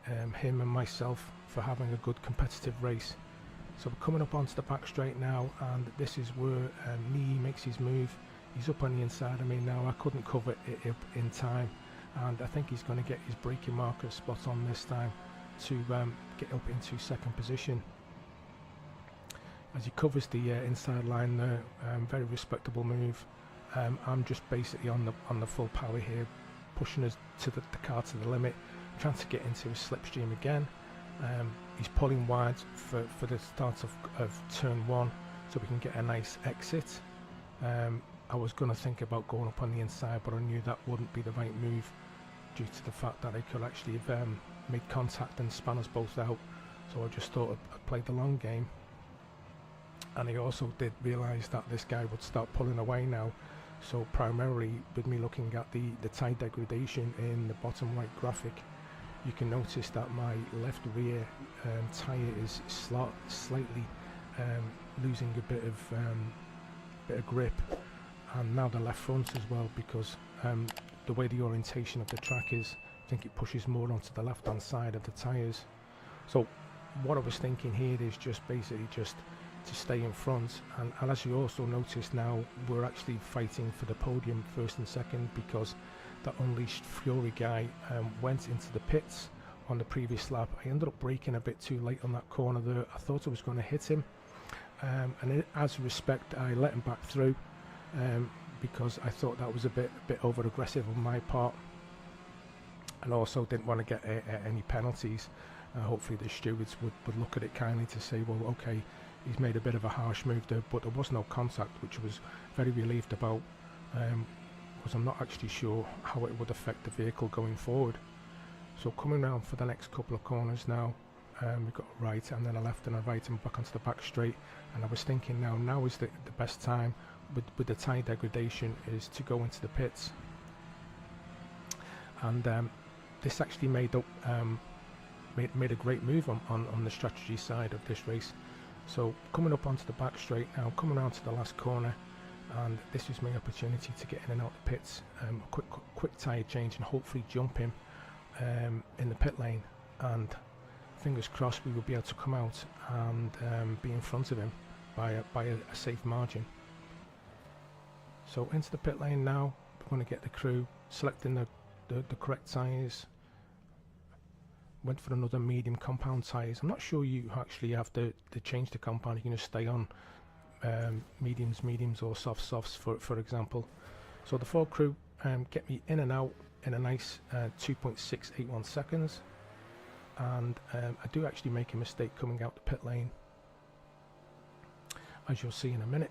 him and myself for having a good competitive race. So we're coming up onto the back straight now, and this is where Lee makes his move. He's up on the inside of me now. I couldn't cover it up in time, and I think he's going to get his braking marker spot on this time to get up into second position. As he covers the inside line there, very respectable move. I'm just basically on the full power here, pushing us to the car to the limit, trying to get into his slipstream again. He's pulling wide for the start of turn 1 so we can get a nice exit. I was going to think about going up on the inside, but I knew that wouldn't be the right move due to the fact that I could actually have made contact and spun us both out. So I just thought I'd play the long game. And I also did realise that this guy would start pulling away now. So primarily with me looking at the tyre degradation in the bottom right graphic, you can notice that my left rear tyre is slightly losing a bit of grip, and now the left front as well, because the way the orientation of the track is, I think it pushes more onto the left hand side of the tyres. So what I was thinking here is just basically just to stay in front, and as you also notice now, we're actually fighting for the podium first and second, because that Unleashed Fury guy went into the pits on the previous lap. I ended up braking a bit too late on that corner there. I thought I was going to hit him, and as a respect I let him back through, because I thought that was a bit over aggressive on my part, and also didn't want to get any penalties. Hopefully the stewards would look at it kindly to say, well, okay, he's made a bit of a harsh move there, but there was no contact, which I was very relieved about, because I'm not actually sure how it would affect the vehicle going forward. So coming round for the next couple of corners now, we've got a right and then a left and a right and back onto the back straight, and I was thinking now is the best time with the tyre degradation is to go into the pits, and this actually made a great move on the strategy side of this race. So coming up onto the back straight now, coming around to the last corner, and this is my opportunity to get in and out the pits, a quick tyre change and hopefully jump him in the pit lane, and fingers crossed we will be able to come out and be in front of him by a safe margin. So into the pit lane now, we're going to get the crew, selecting the correct tyres. Went for another medium compound tyres. I'm not sure you actually have to change the compound. You can just stay on mediums or softs for example. So the Ford crew get me in and out in a nice 2.681 seconds, and I do actually make a mistake coming out the pit lane, as you'll see in a minute.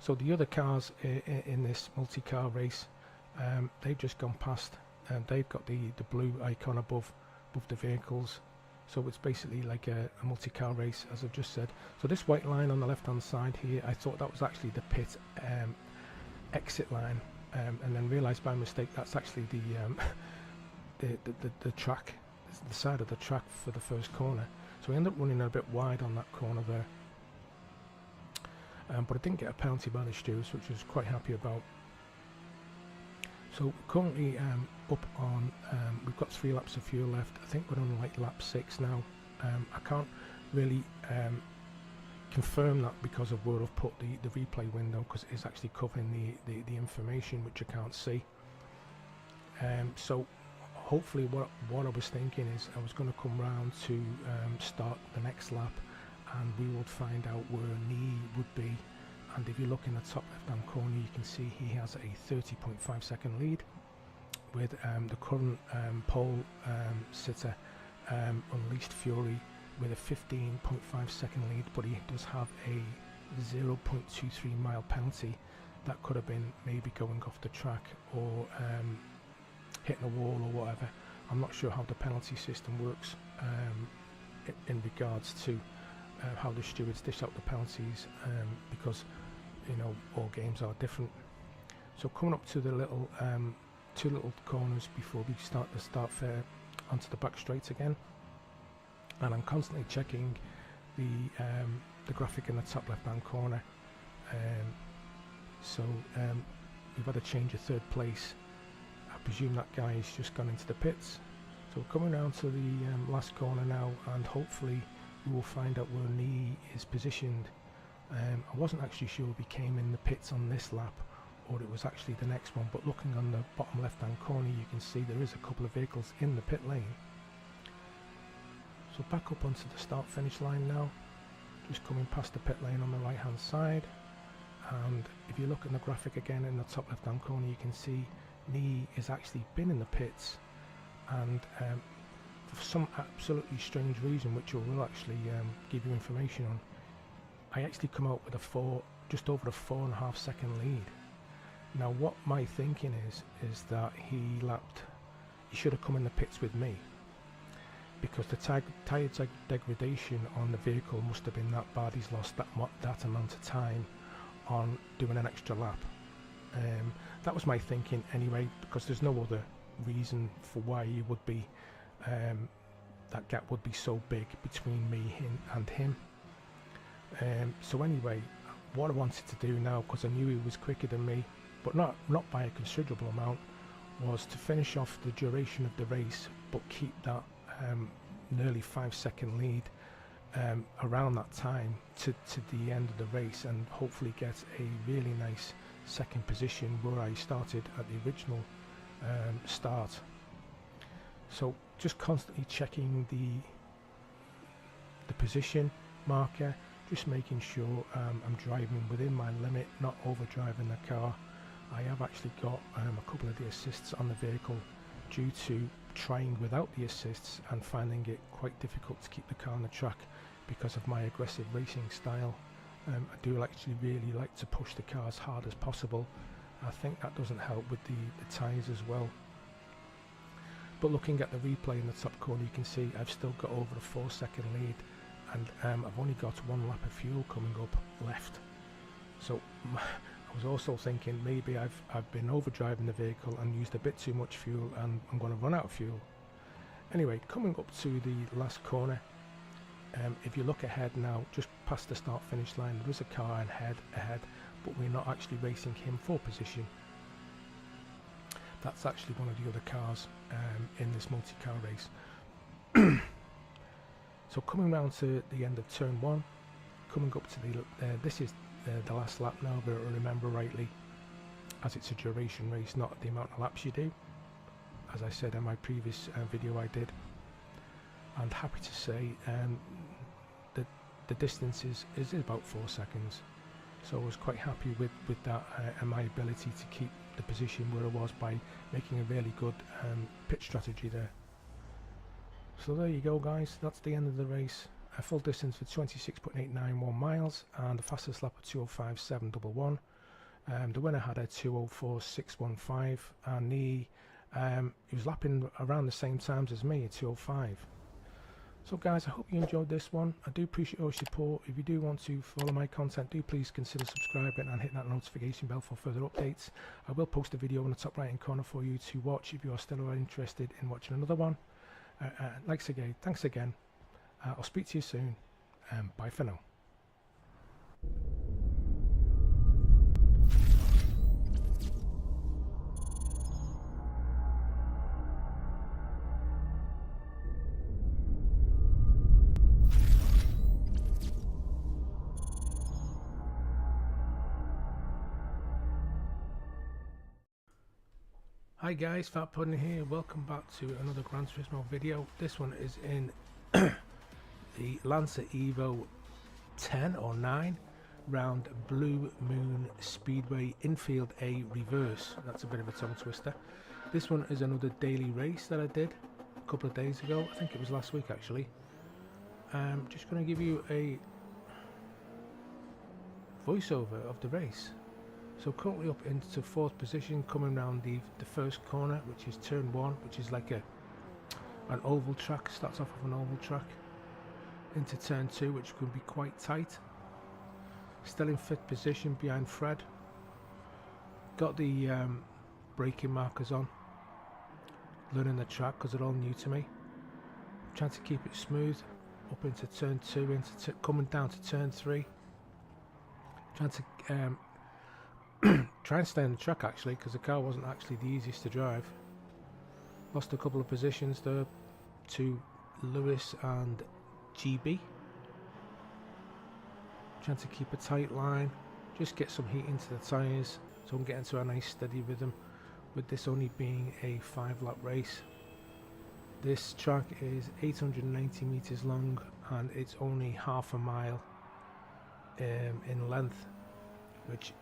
So the other cars in this multi-car race, they've just gone past, and they've got the blue icon above the vehicles. So it's basically like a multi-car race, as I've just said. So this white line on the left hand side here, I thought that was actually the pit exit line, and then realised by mistake that's actually the track, the side of the track for the first corner. So I ended up running a bit wide on that corner there, but I didn't get a penalty by the stewards, which I was quite happy about. So currently up on, we've got 3 laps of fuel left. I think we're on like lap 6 now. I can't really confirm that because of where I've put the replay window, because it is actually covering the information which I can't see. So hopefully what I was thinking is I was going to come round to start the next lap, and we would find out where Knee would be. And if you look in the top left hand corner, you can see he has a 30.5 second lead, with the current pole sitter Unleashed Fury with a 15.5 second lead, but he does have a 0.23 mile penalty that could have been maybe going off the track or hitting a wall or whatever. I'm not sure how the penalty system works in regards to how the stewards dish out the penalties, because you know all games are different. So coming up to the little 2 little corners before we start the start fair onto the back straight again, and I'm constantly checking the graphic in the top left hand corner. So we've had a change of 3rd place. I presume that guy has just gone into the pits. So we're coming down to the last corner now, and hopefully we will find out where Knee is positioned. I wasn't actually sure if he came in the pits on this lap or it was actually the next one, but looking on the bottom left hand corner you can see there is a couple of vehicles in the pit lane. So back up onto the start finish line now, just coming past the pit lane on the right hand side, and if you look at the graphic again in the top left hand corner you can see Knee has actually been in the pits, and for some absolutely strange reason, which I will actually give you information on, I actually come out with just over a 4.5 second lead. Now what my thinking is that he should have come in the pits with me, because the tyre degradation on the vehicle must have been that bad. He's lost that amount of time on doing an extra lap. That was my thinking anyway, because there's no other reason for why you would be that gap would be so big between me and him. So anyway, what I wanted to do now, because I knew he was quicker than me, but not by a considerable amount, was to finish off the duration of the race, but keep that nearly 5-second lead around that time to the end of the race, and hopefully get a really nice second position where I started at the original start. So just constantly checking the position marker, just making sure I'm driving within my limit, not overdriving the car. I have actually got a couple of the assists on the vehicle due to trying without the assists and finding it quite difficult to keep the car on the track because of my aggressive racing style. I do actually really like to push the car as hard as possible. I think that doesn't help with the tyres as well. But looking at the replay in the top corner, you can see I've still got over a 4-second lead, and I've only got 1 lap of fuel coming up left. So I was also thinking maybe I've been overdriving the vehicle and used a bit too much fuel, and I'm going to run out of fuel. Anyway, coming up to the last corner, if you look ahead now, just past the start finish line, there is a car ahead, but we're not actually racing him for position. That's actually one of the other cars in this multi-car race. So coming round to the end of turn 1, coming up to this is the last lap now, but I remember rightly, as it's a duration race, not the amount of laps you do, as I said in my previous video I did. And happy to say that the distance is about 4 seconds, so I was quite happy with that and my ability to keep the position where I was by making a really good pit strategy there. So there you go guys, that's the end of the race. A full distance for 26.891 miles and the fastest lap of 2:05.711. The winner had a 2:04.615, and he was lapping around the same times as me at 2:05. So guys, I hope you enjoyed this one. I do appreciate your support. If you do want to follow my content, do please consider subscribing and hit that notification bell for further updates. I will post a video in the top right hand corner for you to watch if you are still interested in watching another one. Thanks again. I'll speak to you soon. Bye for now. Hi guys, Fat Pudding here. Welcome back to another Gran Turismo video. This one is in the Lancer Evo 10 or 9 round Blue Moon Speedway Infield A Reverse. That's a bit of a tongue twister. This one is another daily race that I did a couple of days ago. I think it was last week actually. I'm just going to give you a voiceover of the race. So currently up into 4th position, coming round the first corner, which is turn 1, which is like an oval track, starts off with an oval track, into turn 2, which could be quite tight. Still in 5th position behind Fred. Got the braking markers on, learning the track because they're all new to me. Trying to keep it smooth up into turn 2, coming down to turn 3. Trying to try and stay on the track actually, because the car wasn't actually the easiest to drive. Lost a couple of positions there to Lewis and GB. Trying to keep a tight line, just get some heat into the tyres so I'm getting to a nice steady rhythm, with this only being a 5-lap race. This track is 890 meters long and it's only half a mile in length, which,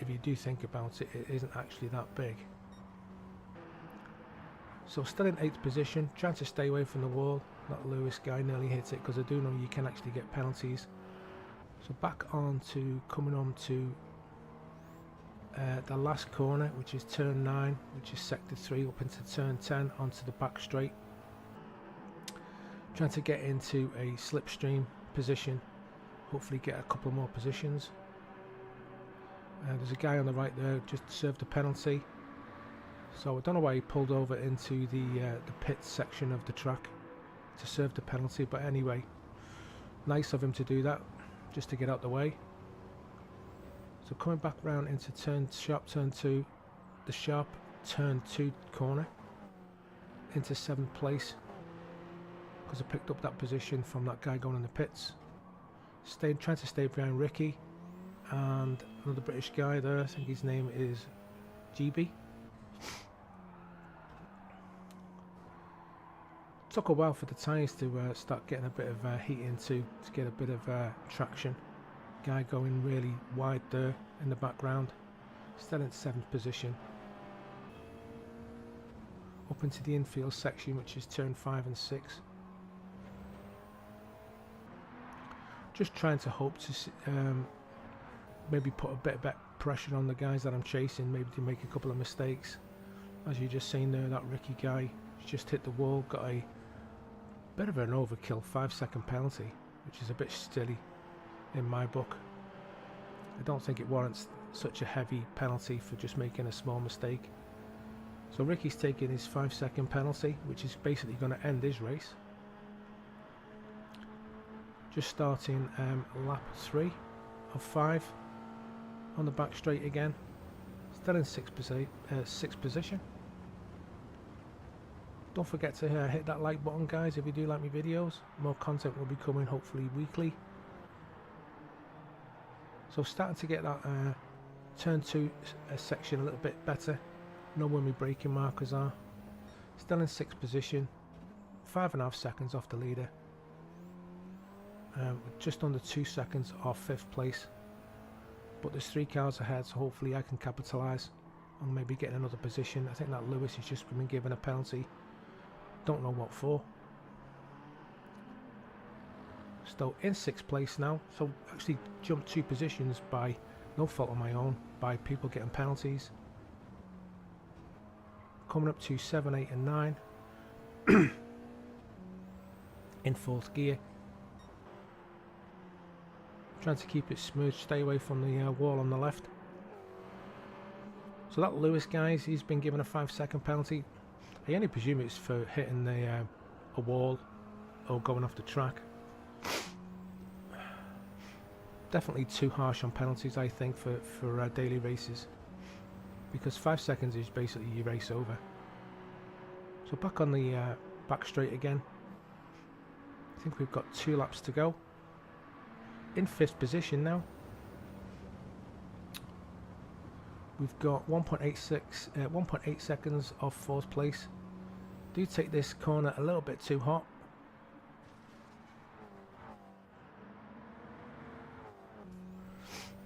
if you do think about it, it isn't actually that big. So still in 8th position, trying to stay away from the wall. That Lewis guy nearly hit it, because I do know you can actually get penalties So back on to coming on to the last corner, which is turn 9, which is sector 3, up into turn 10 onto the back straight. Trying to get into a slipstream position, hopefully get a couple more positions. There's a guy on the right there just served a penalty, so I don't know why he pulled over into the pit section of the track to serve the penalty, but anyway, nice of him to do that, just to get out the way. So coming back round into sharp turn 2, the sharp turn 2 corner into 7th place, because I picked up that position from that guy going in the pits. Trying to stay behind Ricky and another British guy there, I think his name is GB. Took a while for the tyres to start getting a bit of heat into, to get a bit of traction. Guy going really wide there in the background, still in 7th position. Up into the infield section, which is turn 5 and 6. Just trying to hope to maybe put a bit of pressure on the guys that I'm chasing, maybe to make a couple of mistakes. As you just seen there, that Ricky guy just hit the wall, got a bit of an overkill 5-second penalty, which is a bit silly in my book. I don't think it warrants such a heavy penalty for just making a small mistake. So Ricky's taking his 5-second penalty, which is basically going to end his race. Just starting lap 3 of 5 on the back straight again. Still in 6th position. Don't forget to hit that like button, guys, if you do like my videos. More content will be coming hopefully weekly. So starting to get that turn 2 section a little bit better. Know where my braking markers are. Still in 6th position. 5.5 seconds off the leader. Just under 2 seconds off 5th place. But there's 3 cars ahead, so hopefully I can capitalise on maybe getting another position. I think that Lewis has just been given a penalty. Don't know what for. Still in 6th place now, so actually jumped 2 positions by no fault of my own, by people getting penalties. Coming up to 7, 8 and 9 in 4th gear. Trying to keep it smooth, stay away from the wall on the left. So that Lewis, guys, he's been given a 5-second penalty. I only presume it's for hitting a wall or going off the track. Definitely too harsh on penalties, I think, for daily races, because 5 seconds is basically your race over. So back on the back straight again. I think we've got 2 laps to go. In 5th position now. We've got 1.8 seconds off 4th place. Do take this corner a little bit too hot.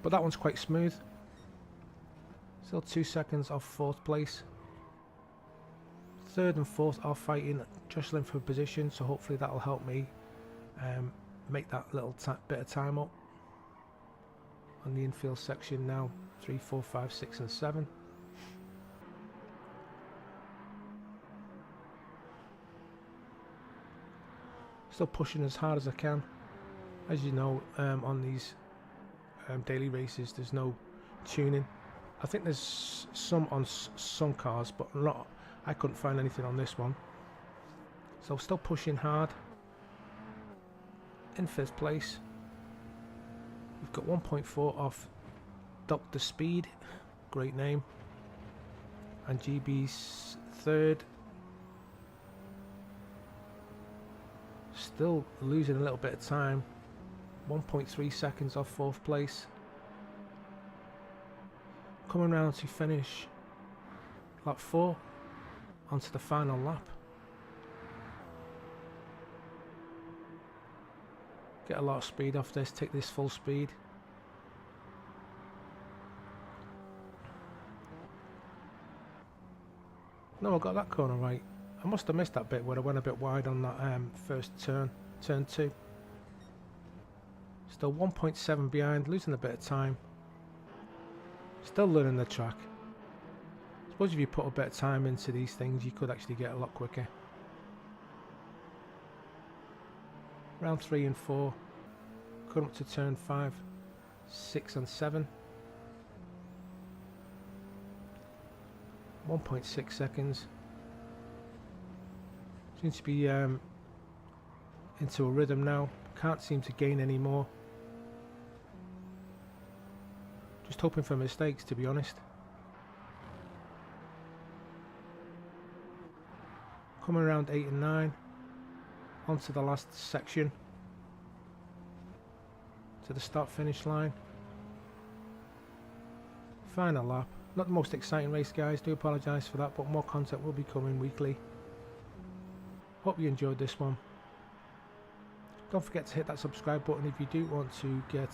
But that one's quite smooth. Still 2 seconds off 4th place. 3rd and 4th are fighting, jostling for position, so hopefully that'll help me make that little bit of time up. On the infield section now, 3, 4, 5, 6 and 7. Still pushing as hard as I can. As you know, on these daily races there's no tuning. I think there's some on some cars, but not. I couldn't find anything on this one. So still pushing hard. In 5th place. We've got 1.4 off Dr. Speed, great name, and GB's 3rd. Still losing a little bit of time. 1.3 seconds off 4th place. Coming round to finish lap 4 onto the final lap. Get a lot of speed off this, take this full speed. No, I got that corner right. I must have missed that bit where I went a bit wide on that first turn 2. Still 1.7 behind, losing a bit of time. Still learning the track. I suppose if you put a bit of time into these things, you could actually get a lot quicker. Round 3 and 4. Coming up to turn 5, 6 and 7. 1.6 seconds. Seems to be into a rhythm now. Can't seem to gain any more. Just hoping for mistakes, to be honest. Coming around 8 and 9. Onto the last section. To the start finish line. Final lap. Not the most exciting race, guys, do apologise for that, but more content will be coming weekly. Hope you enjoyed this one. Don't forget to hit that subscribe button if you do want to get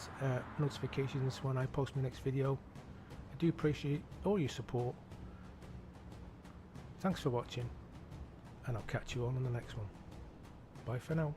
notifications when I post my next video. I do appreciate all your support. Thanks for watching, and I'll catch you all on the next one. Bye for now.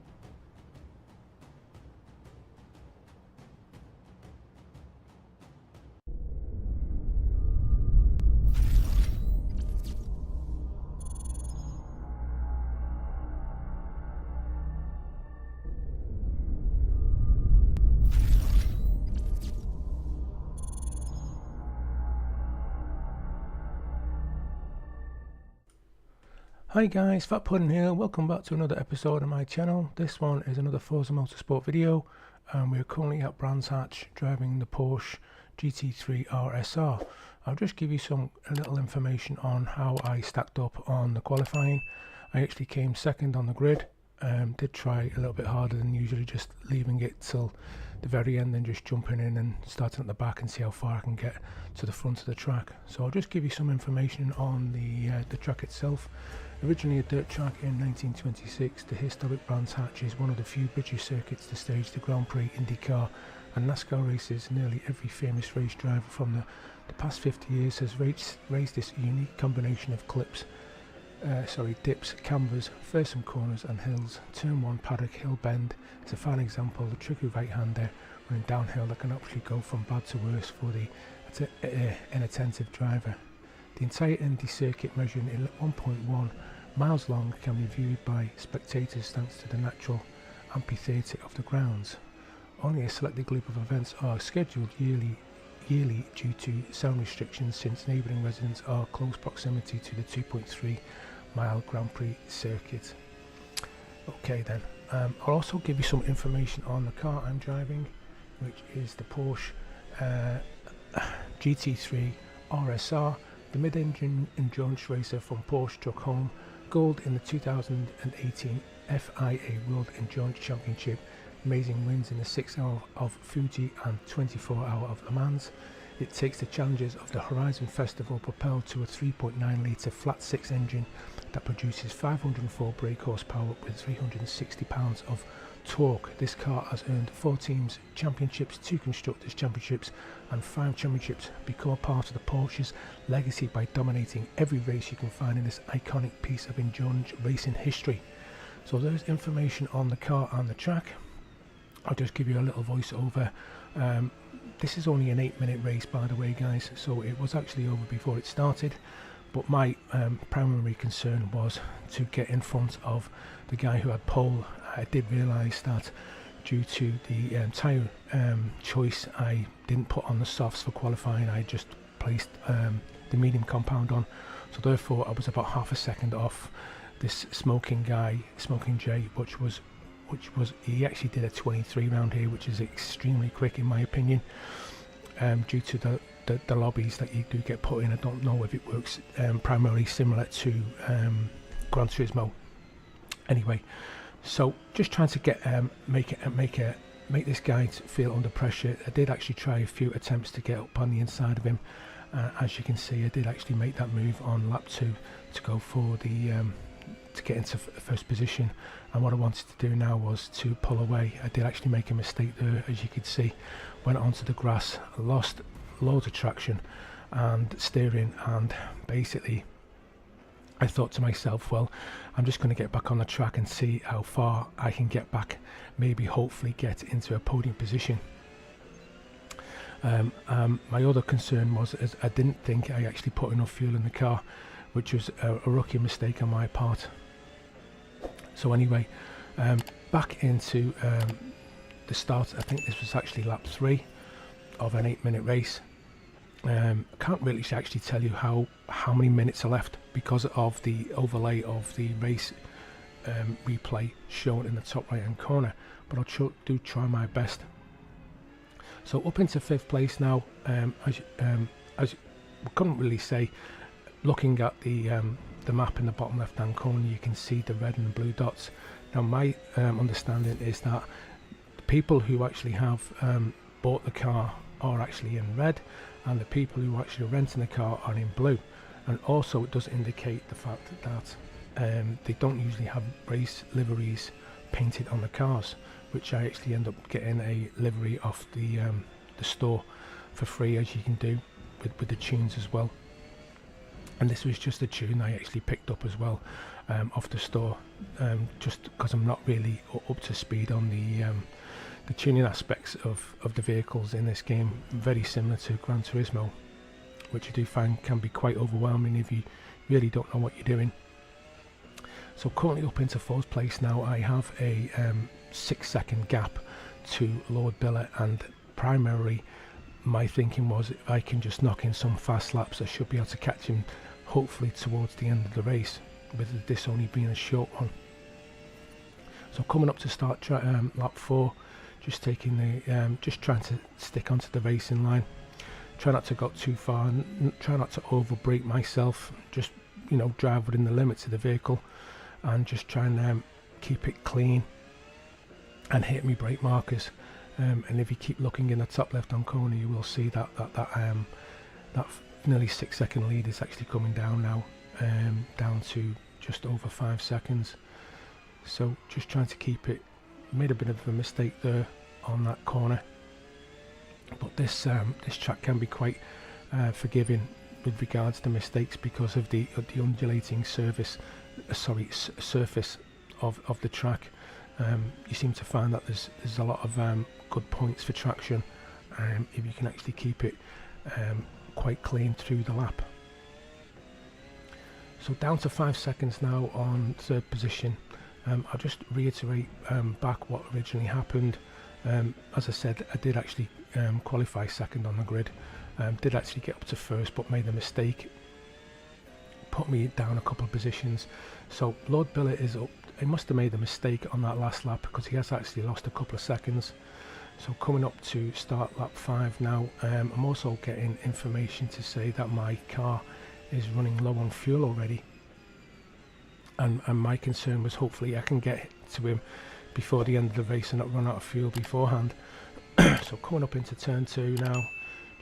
Hi guys, Fat Pudding here. Welcome back to another episode of my channel. This one is another Forzamotorsport video, and we're currently at Brands Hatch driving the Porsche GT3 RSR. I'll just give you a little information on how I stacked up on the qualifying. I actually came second on the grid. Did try a little bit harder than usually, just leaving it till the very end and just jumping in and starting at the back and see how far I can get to the front of the track. So I'll just give you some information on the track itself. Originally a dirt track in 1926, the historic Brands Hatch is one of the few British circuits to stage the Grand Prix, IndyCar and NASCAR races. Nearly every famous race driver from the past 50 years has raced this unique combination of dips, canvas, fearsome corners and hills. Turn 1 paddock hill bend is a fine example of a tricky right-hander running downhill that can actually go from bad to worse for the inattentive driver. The entire Indy circuit, measuring 1.1 miles long, can be viewed by spectators thanks to the natural amphitheatre of the grounds. Only a selected group of events are scheduled yearly due to sound restrictions, since neighbouring residents are close proximity to the 2.3 mile Grand Prix circuit. Okay then, I'll also give you some information on the car I'm driving, which is the Porsche GT3 RSR. The mid-engine endurance racer from Porsche took home gold in the 2018 FIA World Endurance Championship. Amazing wins in the 6-hour of Fuji and 24-hour of Le Mans. It takes the challenges of the Horizon Festival propelled to a 3.9 litre flat 6 engine that produces 504 brake horsepower with 360 pounds of torque. This car has earned 4 teams championships, 2 constructors championships and 5 championships, become a part of the Porsche's legacy by dominating every race you can find in this iconic piece of endurance racing history. So there's information on the car and the track. I'll just give you a little voiceover. This is only an 8-minute race, by the way, guys, so it was actually over before it started, but my primary concern was to get in front of the guy who had pole. I did realise that due to the tyre choice, I didn't put on the softs for qualifying. I just placed the medium compound on, so therefore I was about half a second off this Smoking Jay, which was he actually did a 23 round here, which is extremely quick in my opinion, due to the lobbies that you do get put in. I don't know if it works primarily similar to Gran Turismo. Anyway, so just trying to get make this guy feel under pressure. I did actually try a few attempts to get up on the inside of him. As you can see, I did actually make that move on lap 2 to go for the to get into first position, and what I wanted to do now was to pull away. I did actually make a mistake there, as you could see. Went onto the grass, lost loads of traction and steering, and basically I thought to myself, well, I'm just going to get back on the track and see how far I can get back, maybe hopefully get into a podium position. My other concern was I didn't think I actually put enough fuel in the car, which was a rookie mistake on my part. So anyway, back into the start. I think this was actually lap 3 of an 8-minute race. I can't really actually tell you how many minutes are left because of the overlay of the race replay shown in the top right hand corner, but I'll do try my best. So up into 5th place now. As we couldn't really say, looking at the map in the bottom left hand corner, you can see the red and the blue dots. Now my understanding is that the people who actually have bought the car are actually in red, and the people who are actually renting the car are in blue. And also it does indicate the fact that they don't usually have race liveries painted on the cars, which I actually end up getting a livery off the store for free, as you can do with the tunes as well. And this was just a tune I actually picked up as well off the store, just because I'm not really up to speed on the tuning aspects of the vehicles in this game. Very similar to Gran Turismo, which I do find can be quite overwhelming if you really don't know what you're doing. So currently up into 4th place now. I have a 6-second gap to Lord Biller, and primarily my thinking was if I can just knock in some fast laps, I should be able to catch him hopefully towards the end of the race, with this only being a short one. So coming up to start lap 4, just taking the just trying to stick onto the racing line, try not to go too far, and try not to over brake myself, just drive within the limits of the vehicle, and just try and keep it clean and hit me brake markers. And if you keep looking in the top left hand corner, you will see that nearly 6-second lead is actually coming down now, down to just over 5 seconds. So just trying to keep it. Made a bit of a mistake there on that corner, but this track can be quite forgiving with regards to mistakes because of the undulating surface of the track. You seem to find that there's a lot of good points for traction if you can actually keep it quite clean through the lap. So down to 5 seconds now on 3rd position. I'll just reiterate back what originally happened. As I said, I did actually qualify 2nd on the grid, did actually get up to 1st, but made a mistake, put me down a couple of positions. So Lord Biller is up. He must have made a mistake on that last lap because he has actually lost a couple of seconds. So coming up to start lap 5 now. I'm also getting information to say that my car is running low on fuel already, and my concern was hopefully I can get to him before the end of the race and not run out of fuel beforehand. So coming up into turn 2 now,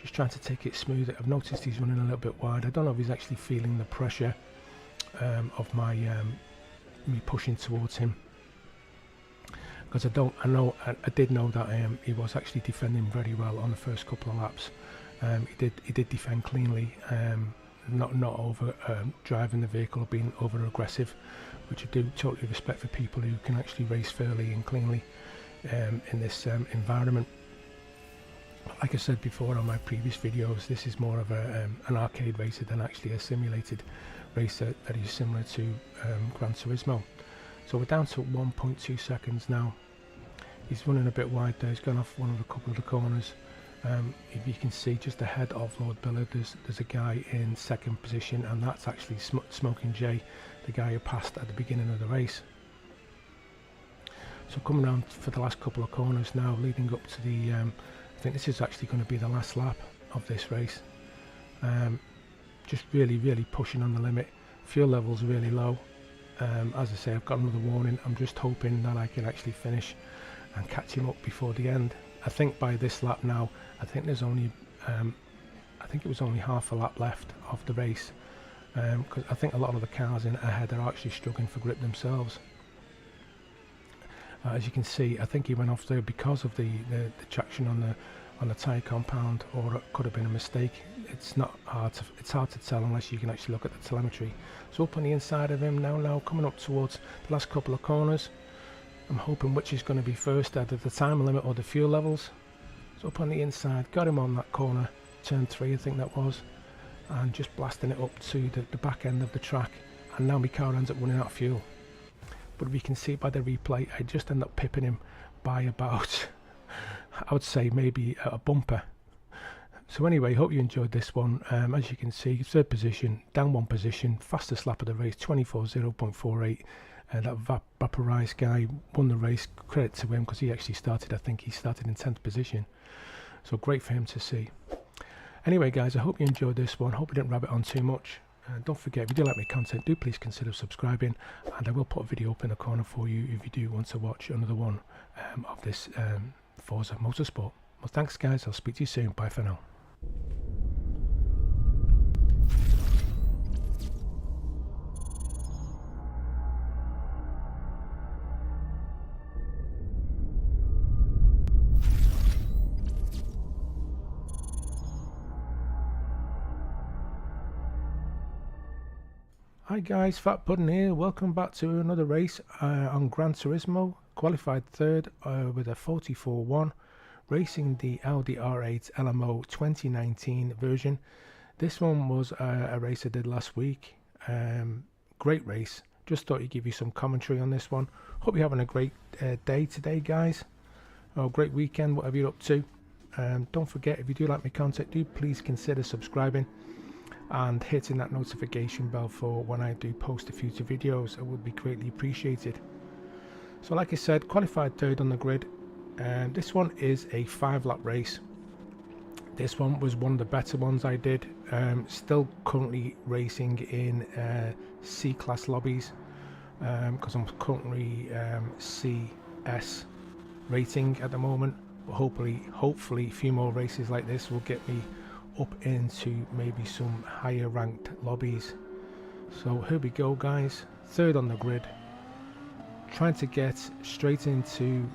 just trying to take it smooth. I've noticed he's running a little bit wide. I don't know if he's actually feeling the pressure of my me pushing towards him, because I did know that he was actually defending very well on the first couple of laps. He did defend cleanly, not over driving the vehicle or being over aggressive, which I do totally respect for people who can actually race fairly and cleanly in this environment. Like I said before on my previous videos, this is more of an arcade racer than actually a simulated racer, very similar to Gran Turismo. So we're down to 1.2 seconds now. He's running a bit wide there. He's gone off one of a couple of the corners. If you can see just ahead of Lord Biller, there's a guy in 2nd position, and that's actually Smoking Jay, the guy who passed at the beginning of the race. So coming on for the last couple of corners now, leading up to the I think this is actually going to be the last lap of this race. Just really pushing on the limit. Fuel levels really low. As I say, I've got another warning. I'm just hoping that I can actually finish and catch him up before the end. I think by this lap now, I think there's only I think it was only half a lap left of the race, because I think a lot of the cars in ahead are actually struggling for grip themselves. As you can see, I think he went off there because of the traction on the tyre compound, or it could have been a mistake. It's hard to tell unless you can actually look at the telemetry. So up on the inside of him now coming up towards the last couple of corners. I'm hoping which is going to be first, either the time limit or the fuel levels. So up on the inside, got him on that corner, turn 3 I think that was, and just blasting it up to the back end of the track, and now my car ends up running out of fuel. But we can see by the replay, I just end up pipping him by about, I would say maybe a bumper. So anyway, hope you enjoyed this one. As you can see, 3rd position, down 1 position, fastest lap of the race, 24:0.48. That vaporized guy won the race. Credit to him, because he actually started, I think he started in 10th position. So great for him to see. Anyway guys, I hope you enjoyed this one. Hope I didn't rabbit on too much. Don't forget, if you do like my content, do please consider subscribing, and I will put a video up in the corner for you if you do want to watch another one of this Forza Motorsport. Well, thanks guys, I'll speak to you soon. Bye for now. Hi guys, Fat Pudding here. Welcome back to another race on Gran Turismo. Qualified 3rd with a 44.1, racing the Audi R8 LMO 2019 version. This one was a race I did last week. Great race. Just thought I'd give you some commentary on this one. Hope you're having a great day today guys, or great weekend, whatever you're up to. Don't forget, if you do like my content, do please consider subscribing and hitting that notification bell for when I do post a future videos. It would be greatly appreciated. So like I said, qualified 3rd on the grid. This one is a 5-lap race. This one was one of the better ones I did. Still currently racing in C-class lobbies, because I'm currently CS rating at the moment. But hopefully a few more races like this will get me up into maybe some higher ranked lobbies. So here we go guys, 3rd on the grid, trying to get straight into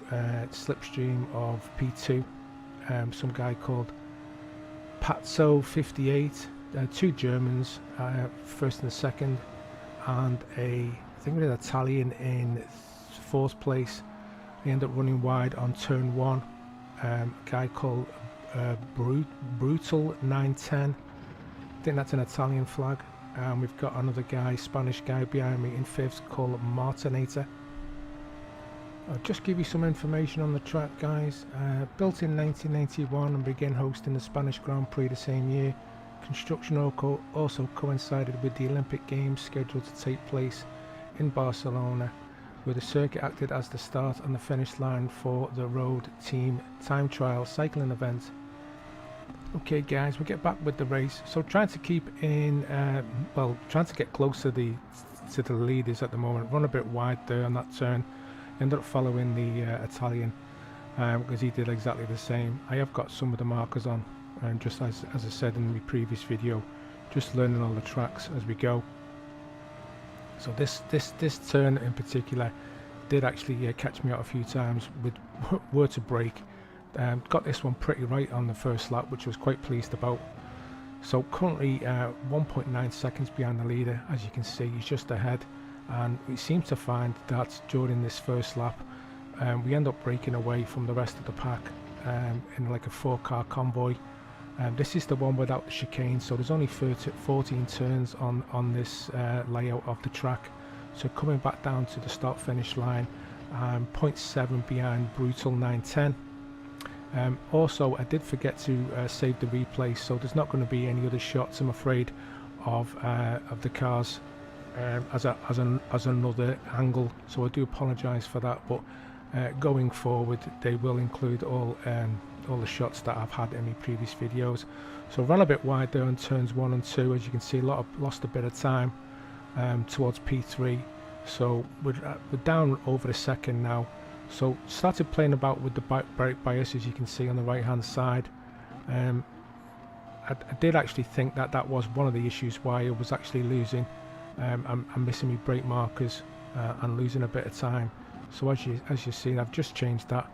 slipstream of P2. Some guy called Patso58, 2 Germans, 1st and 2nd, and I think an Italian in 4th place. They end up running wide on turn 1. A guy called Brutal 910, I think that's an Italian flag. And we've got another guy, Spanish guy behind me in 5th, called Martinator. I'll just give you some information on the track guys. Built in 1991 and began hosting the Spanish Grand Prix the same year. Construction also coincided with the Olympic Games scheduled to take place in Barcelona, where the circuit acted as the start and the finish line for the road team time trial cycling event. Okay guys, we'll get back with the race. So trying to keep in, trying to get close to the leaders at the moment. Run a bit wide there on that turn. Ended up following the Italian, because he did exactly the same. I have got some of the markers on, and just as I said in the previous video, just learning all the tracks as we go. So this turn in particular did actually catch me out a few times with where to brake. Got this one pretty right on the first lap, which I was quite pleased about. So currently 1.9 seconds behind the leader. As you can see, he's just ahead, and we seem to find that during this first lap we end up breaking away from the rest of the pack in like a 4-car convoy. This is the one without the chicane, so there's only 14 turns on this layout of the track. So coming back down to the start finish line, 0.7 behind Brutal 910. Also, I did forget to save the replay, so there's not going to be any other shots, I'm afraid, of the cars as another angle. So I do apologise for that, but going forward, they will include all the shots that I've had in my previous videos. So ran a bit wide there on turns 1 and 2. As you can see, lost a bit of time towards P3. So we're down over a second now. So started playing about with the brake bias, as you can see on the right hand side. I did actually think that was one of the issues why I was actually losing. I'm missing my brake markers and losing a bit of time. So as you see, I've just changed that.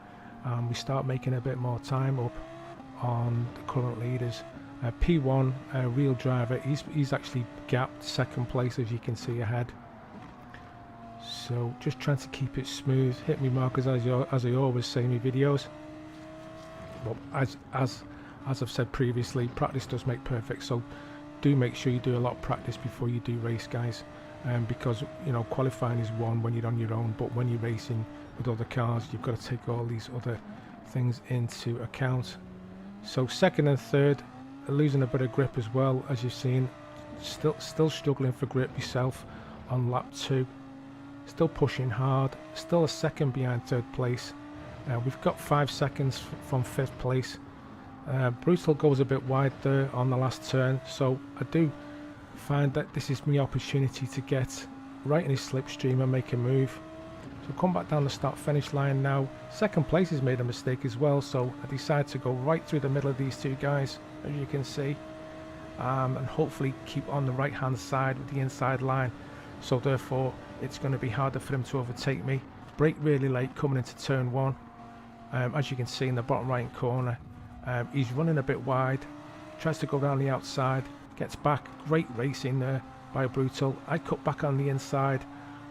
We start making a bit more time up on the current leaders. P1 real driver, he's actually gapped second place, as you can see ahead. So just trying to keep it smooth, hit me markers as I always say in my videos. But as I've said previously, practice does make perfect, so do make sure you do a lot of practice before you do race, guys. Because you know, qualifying is one when you're on your own, but when you're racing with other cars, you've got to take all these other things into account. So second and third are losing a bit of grip as well, as you've seen. Still struggling for grip yourself on lap 2. Still pushing hard, still a second behind third place. We've got 5 seconds from 5th place. Brutal goes a bit wide there on the last turn, so I do find that this is my opportunity to get right in his slipstream and make a move. So come back down the start finish line now. Second place has made a mistake as well, so I decide to go right through the middle of these two guys, as you can see, and hopefully keep on the right hand side with the inside line. So therefore it's going to be harder for him to overtake me. Brake really late coming into turn 1. As you can see in the bottom right corner, he's running a bit wide, tries to go around the outside, gets back. Great racing there by Brutal. I cut back on the inside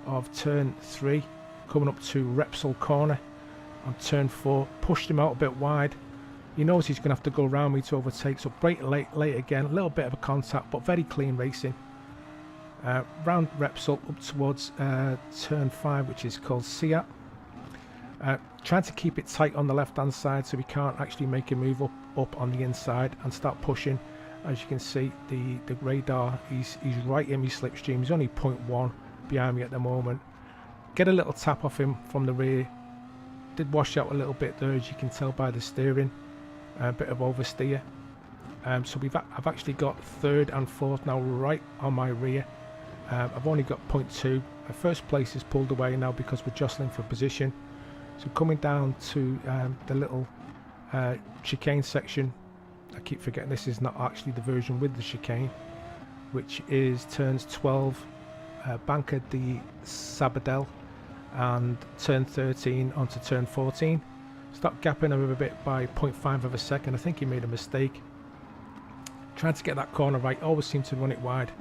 of turn 3, coming up to Repsol corner on turn 4, pushed him out a bit wide. He knows he's going to have to go around me to overtake, so brake late again, a little bit of a contact, but very clean racing. Round Repsol up towards turn 5, which is called Seat. Trying to keep it tight on the left hand side so we can't actually make a move up on the inside and start pushing. As you can see, the radar, he's right in my slipstream. He's only 0.1 behind me at the moment. Get a little tap off him from the rear. Did wash out a little bit there, as you can tell by the steering. A bit of oversteer. So I've actually got 3rd and 4th now right on my rear. I've only got 0.2. First place is pulled away now because we're jostling for position. So coming down to the little chicane section, I keep forgetting this is not actually the version with the chicane, which is turns 12, Banca di Sabadell, and turn 13 onto turn 14. Start gapping him a bit by 0.5 of a second. I think he made a mistake. Trying to get that corner right, always seem to run it wide.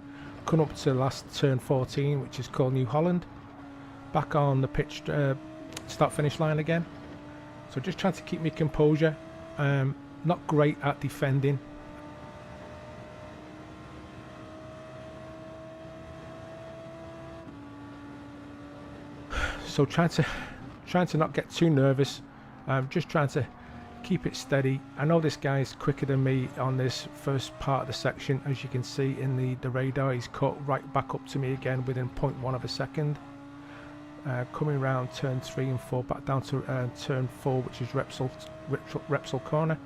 Come up to the last turn 14, which is called New Holland. Back on the pitch start finish line again. So just trying to keep my composure. Not great at defending. So trying to not get too nervous. Just trying to keep it steady. I know this guy's quicker than me on this first part of the section. As you can see in the radar, he's caught right back up to me again within 0.1 of a second. Coming around turn 3 and 4, back down to turn 4, which is Repsol corner.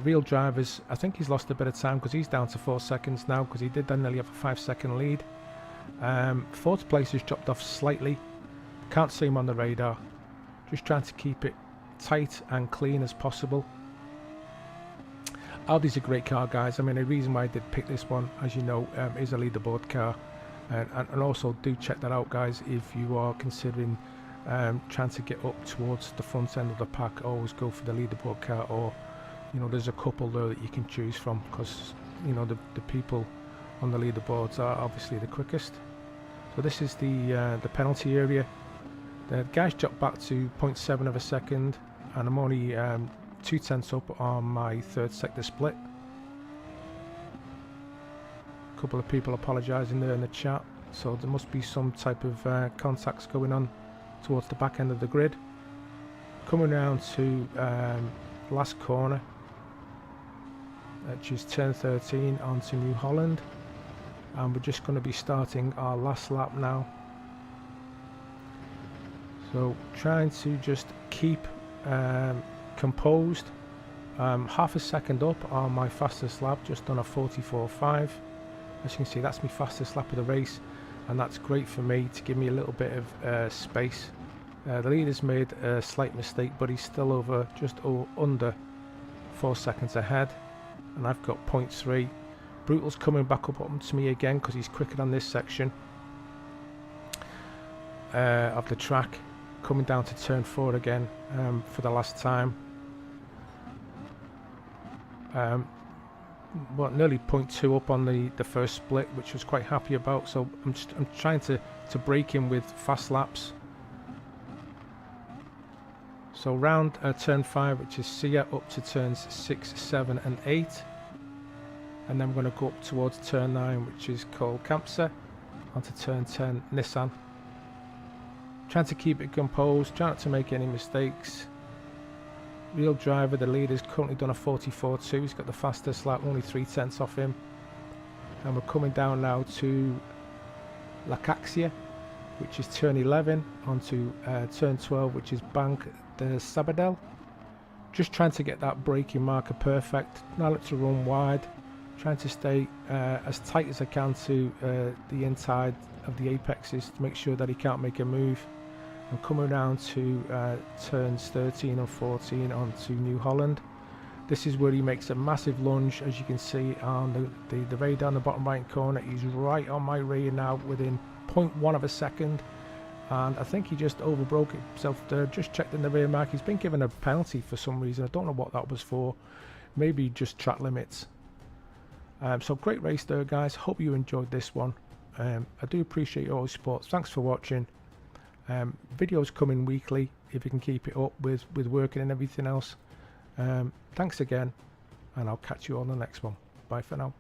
Real drivers, I think he's lost a bit of time because he's down to 4 seconds now, because he did then nearly have a 5-second lead. 4th place has dropped off slightly. Can't see him on the radar. Just trying to keep it tight and clean as possible. Audi's a great car, guys. I mean, the reason why I did pick this one, as you know, is a leaderboard car. And also do check that out, guys, if you are considering trying to get up towards the front end of the pack. Always go for the leaderboard car, or you know, there's a couple there that you can choose from, because you know the people on the leaderboards are obviously the quickest. So this is the penalty area. The guys dropped back to 0.7 of a second, and I'm only 0.2 up on my 3rd sector split. Couple of people apologising there in the chat, so there must be some type of contacts going on towards the back end of the grid. Coming around to last corner, which is turn 13 onto New Holland, and we're just going to be starting our last lap now. So trying to just keep composed. Half a second up on my fastest lap, just on a 44.5. As you can see, that's my fastest lap of the race, and that's great for me to give me a little bit of space. The leader's made a slight mistake, but he's still over just under 4 seconds ahead, and I've got 0.3. Brutal's coming back up to me again because he's quicker on this section of the track. Coming down to turn 4 again for the last time. Well, nearly 0.2 up on the first split, which I was quite happy about. So I'm trying to break in with fast laps. So round turn 5, which is Sia, up to turns 6, 7 and 8, and then we're going to go up towards turn 9, which is called Campsa, onto turn 10 Nissan. Trying to keep it composed, trying not to make any mistakes. Real driver, the leader's currently done a 44.2. He's got the fastest lap, only 3/10 off him. And we're coming down now to La Caxia, which is turn 11, onto turn 12, which is Bank de Sabadell. Just trying to get that braking marker perfect. Now look to run wide, trying to stay as tight as I can to the inside of the apexes to make sure that he can't make a move. And coming around to turns 13 and 14 onto New Holland. This is where he makes a massive lunge, as you can see on the very down the bottom right corner. He's right on my rear now within 0.1 of a second, and I think he just overbroke himself there. Just checked in the rear mark. He's been given a penalty for some reason. I don't know what that was for. Maybe just track limits. So great race there, guys. Hope you enjoyed this one. I do appreciate all your support. Thanks for watching. Videos coming weekly if you can keep it up with working and everything else. Thanks again, and I'll catch you on the next one. Bye for now.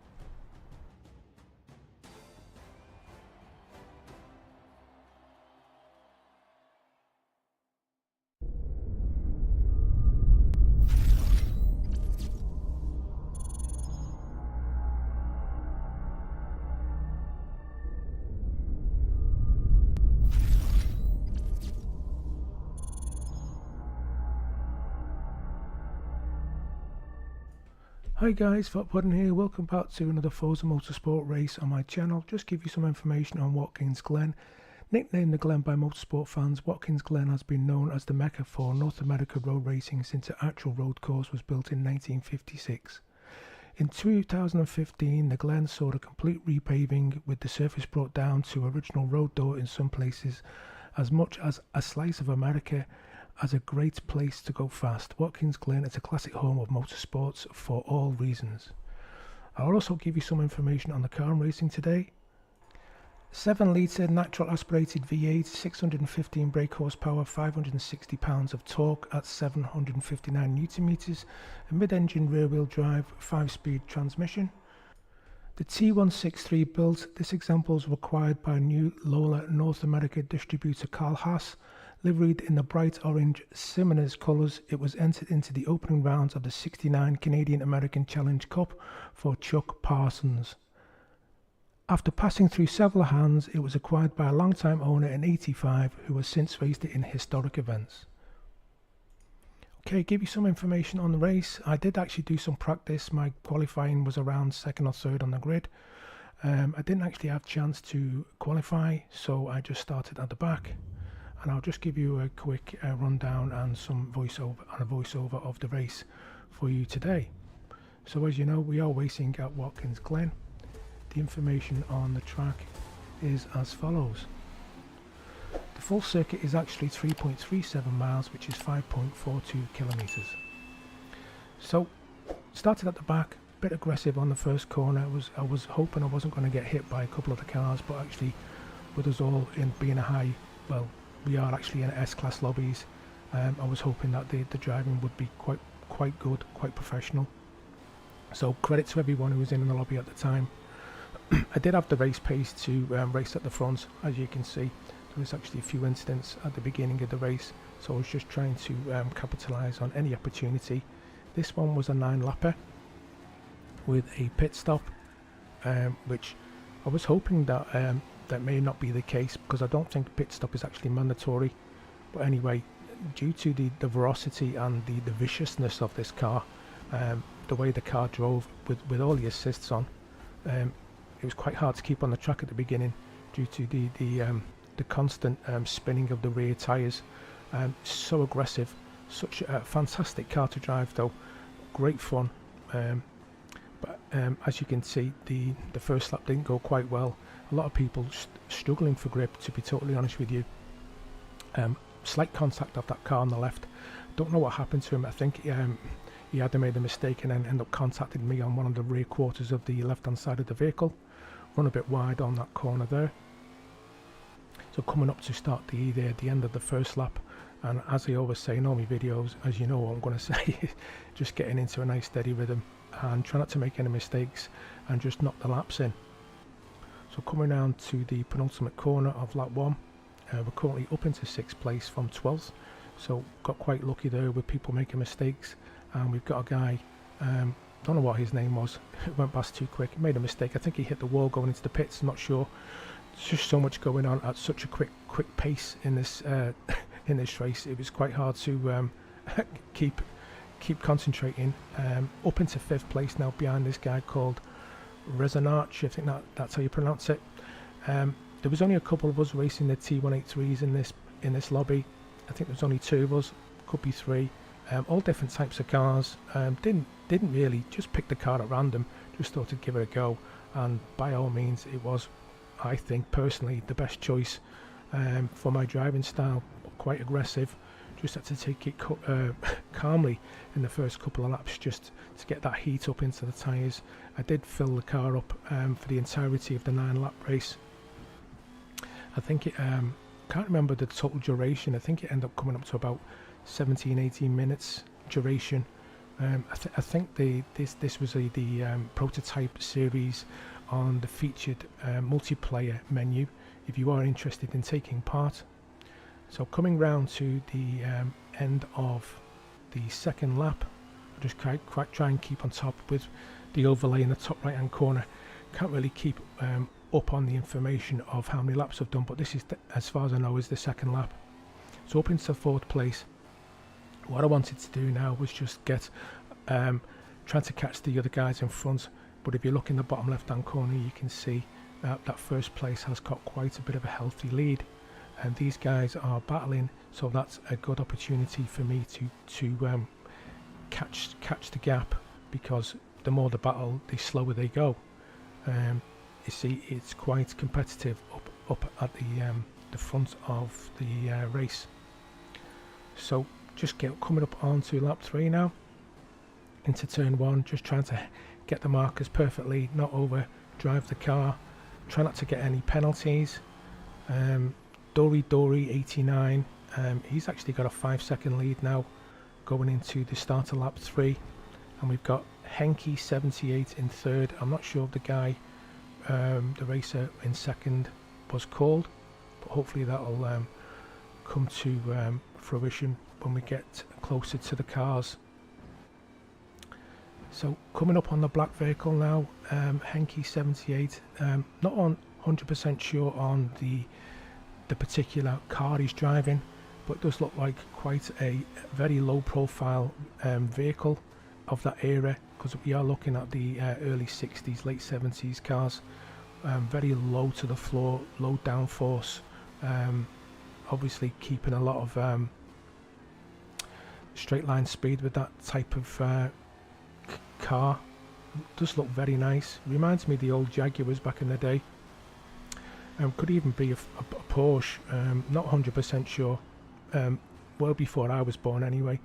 Hi guys, Fat Pudding here. Welcome back to another Forzamotorsport race on my channel. Just give you some information on Watkins Glen. Nicknamed the Glen by motorsport fans, Watkins Glen has been known as the mecca for North America road racing since the actual road course was built in 1956. In 2015, the Glen saw a complete repaving, with the surface brought down to original road door in some places. As much as a slice of America, as a great place to go fast, Watkins Glen is a classic home of motorsports for all reasons. I'll also give you some information on the car I'm racing today. 7-litre natural aspirated V8, 615 brake horsepower, 560 pounds of torque at 759 Newton meters, a mid-engine rear-wheel drive 5-speed transmission. The T163 built, this example was acquired by new Lola North America distributor Carl Haas. Liveried in the bright orange Simoners colours, it was entered into the opening rounds of the '69 Canadian American Challenge Cup for Chuck Parsons. After passing through several hands, it was acquired by a long-time owner in '85 who has since raced it in historic events. Okay, give you some information on the race. I did actually do some practice. My qualifying was around 2nd or 3rd on the grid. I didn't actually have a chance to qualify, so I just started at the back. And I'll just give you a quick rundown and some voiceover of the race for you today. So as you know, we are racing at Watkins Glen. The information on the track is as follows. The full circuit is actually 3.37 miles, which is 5.42 kilometers. So started at the back, a bit aggressive on the first corner. I was hoping I wasn't going to get hit by a couple of the cars, but actually with us all in being a high, well, we are actually in S-Class lobbies. I was hoping that the driving would be quite good, quite professional. So credit to everyone who was in the lobby at the time. I did have the race pace to race at the front. As you can see, there was actually a few incidents at the beginning of the race, so I was just trying to capitalise on any opportunity. This one was a 9-lapper with a pit stop, which I was hoping that that may not be the case, because I don't think pit stop is actually mandatory. But anyway, due to the velocity and the viciousness of this car, the way the car drove with all the assists on, it was quite hard to keep on the track at the beginning due to the constant spinning of the rear tyres. So aggressive, such a fantastic car to drive though, great fun. But as you can see, the first lap didn't go quite well. A lot of people struggling for grip, to be totally honest with you. Slight contact of that car on the left. Don't know what happened to him. I think he he had made a mistake and then ended up contacting me on one of the rear quarters of the left hand side of the vehicle. Run a bit wide on that corner there. So coming up to start the end of the first lap, and as I always say in all my videos, as you know what I'm going to say, just getting into a nice steady rhythm and try not to make any mistakes and just knock the laps in. So coming down to the penultimate corner of lap 1, we're currently up into 6th place from 12th, so got quite lucky there with people making mistakes. And we've got a guy, don't know what his name was, went past too quick, made a mistake. I think he hit the wall going into the pits, not sure. There's just so much going on at such a quick pace in this in this race. It was quite hard to keep concentrating. Up into 5th place now behind this guy called Rezanarch, I think that's how you pronounce it. There was only a couple of us racing the T183s in this lobby. I think there's only 2 of us, could be 3. All different types of cars. Didn't really just pick the car at random, just thought to give it a go, and by all means it was, I think personally, the best choice for my driving style. Quite aggressive, just had to take it calmly in the first couple of laps just to get that heat up into the tyres. I did fill the car up for the entirety of the 9-lap race. I think it can't remember the total duration. I think it ended up coming up to about 17-18 minutes duration. I think this was the prototype series on the featured multiplayer menu if you are interested in taking part. So coming round to the end of the 2nd lap, I'll just try and keep on top with the overlay in the top right hand corner. Can't really keep up on the information of how many laps I've done, but this is, as far as I know, is the 2nd lap. So up into 4th place. What I wanted to do now was just get trying to catch the other guys in front, but if you look in the bottom left hand corner, you can see that 1st place has got quite a bit of a healthy lead, and these guys are battling, so that's a good opportunity for me to catch the gap, because the more the battle, the slower they go. You see, it's quite competitive up at the front of the race. So just coming up onto lap 3 now, into turn 1, just trying to get the markers perfectly, not overdrive the car, try not to get any penalties. Dory 89, he's actually got a 5-second lead now going into the start of lap 3, and we've got Henke 78 in 3rd. I'm not sure if the guy, the racer in 2nd, was called, but hopefully that'll come to fruition when we get closer to the cars. So coming up on the black vehicle now, Henke 78, not on 100% sure on the particular car he's driving, but it does look like quite a very low profile vehicle of that era, because we are looking at the early 60s, late 70s cars. Very low to the floor, low downforce, obviously keeping a lot of straight line speed with that type of car. Does look very nice, reminds me of the old Jaguars back in the day. Could even be a Porsche, not 100% sure, well before I was born anyway.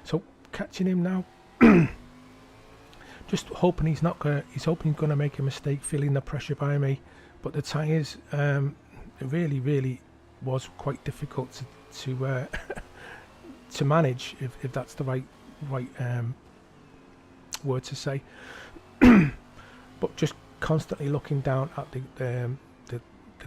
So catching him now, just hoping he's gonna make a mistake, feeling the pressure by me, but the tyres, it really was quite difficult to to manage, if that's the right word to say. But just constantly looking down at the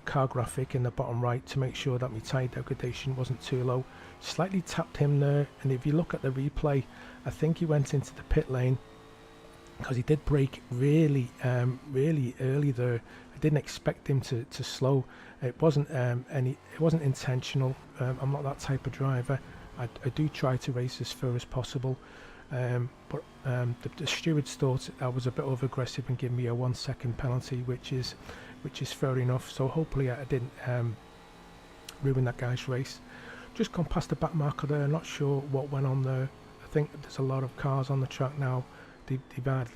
car graphic in the bottom right to make sure that my tyre degradation wasn't too low. Slightly tapped him there, and if you look at the replay, I think he went into the pit lane because he did brake really early there. I didn't expect him to slow. It wasn't intentional. I'm not that type of driver. I do try to race as far as possible, but the stewards thought I was a bit over aggressive and gave me a 1-second penalty, which is fair enough. So hopefully I didn't ruin that guy's race. Just gone past the back marker there, not sure what went on there. I think there's a lot of cars on the track now. They've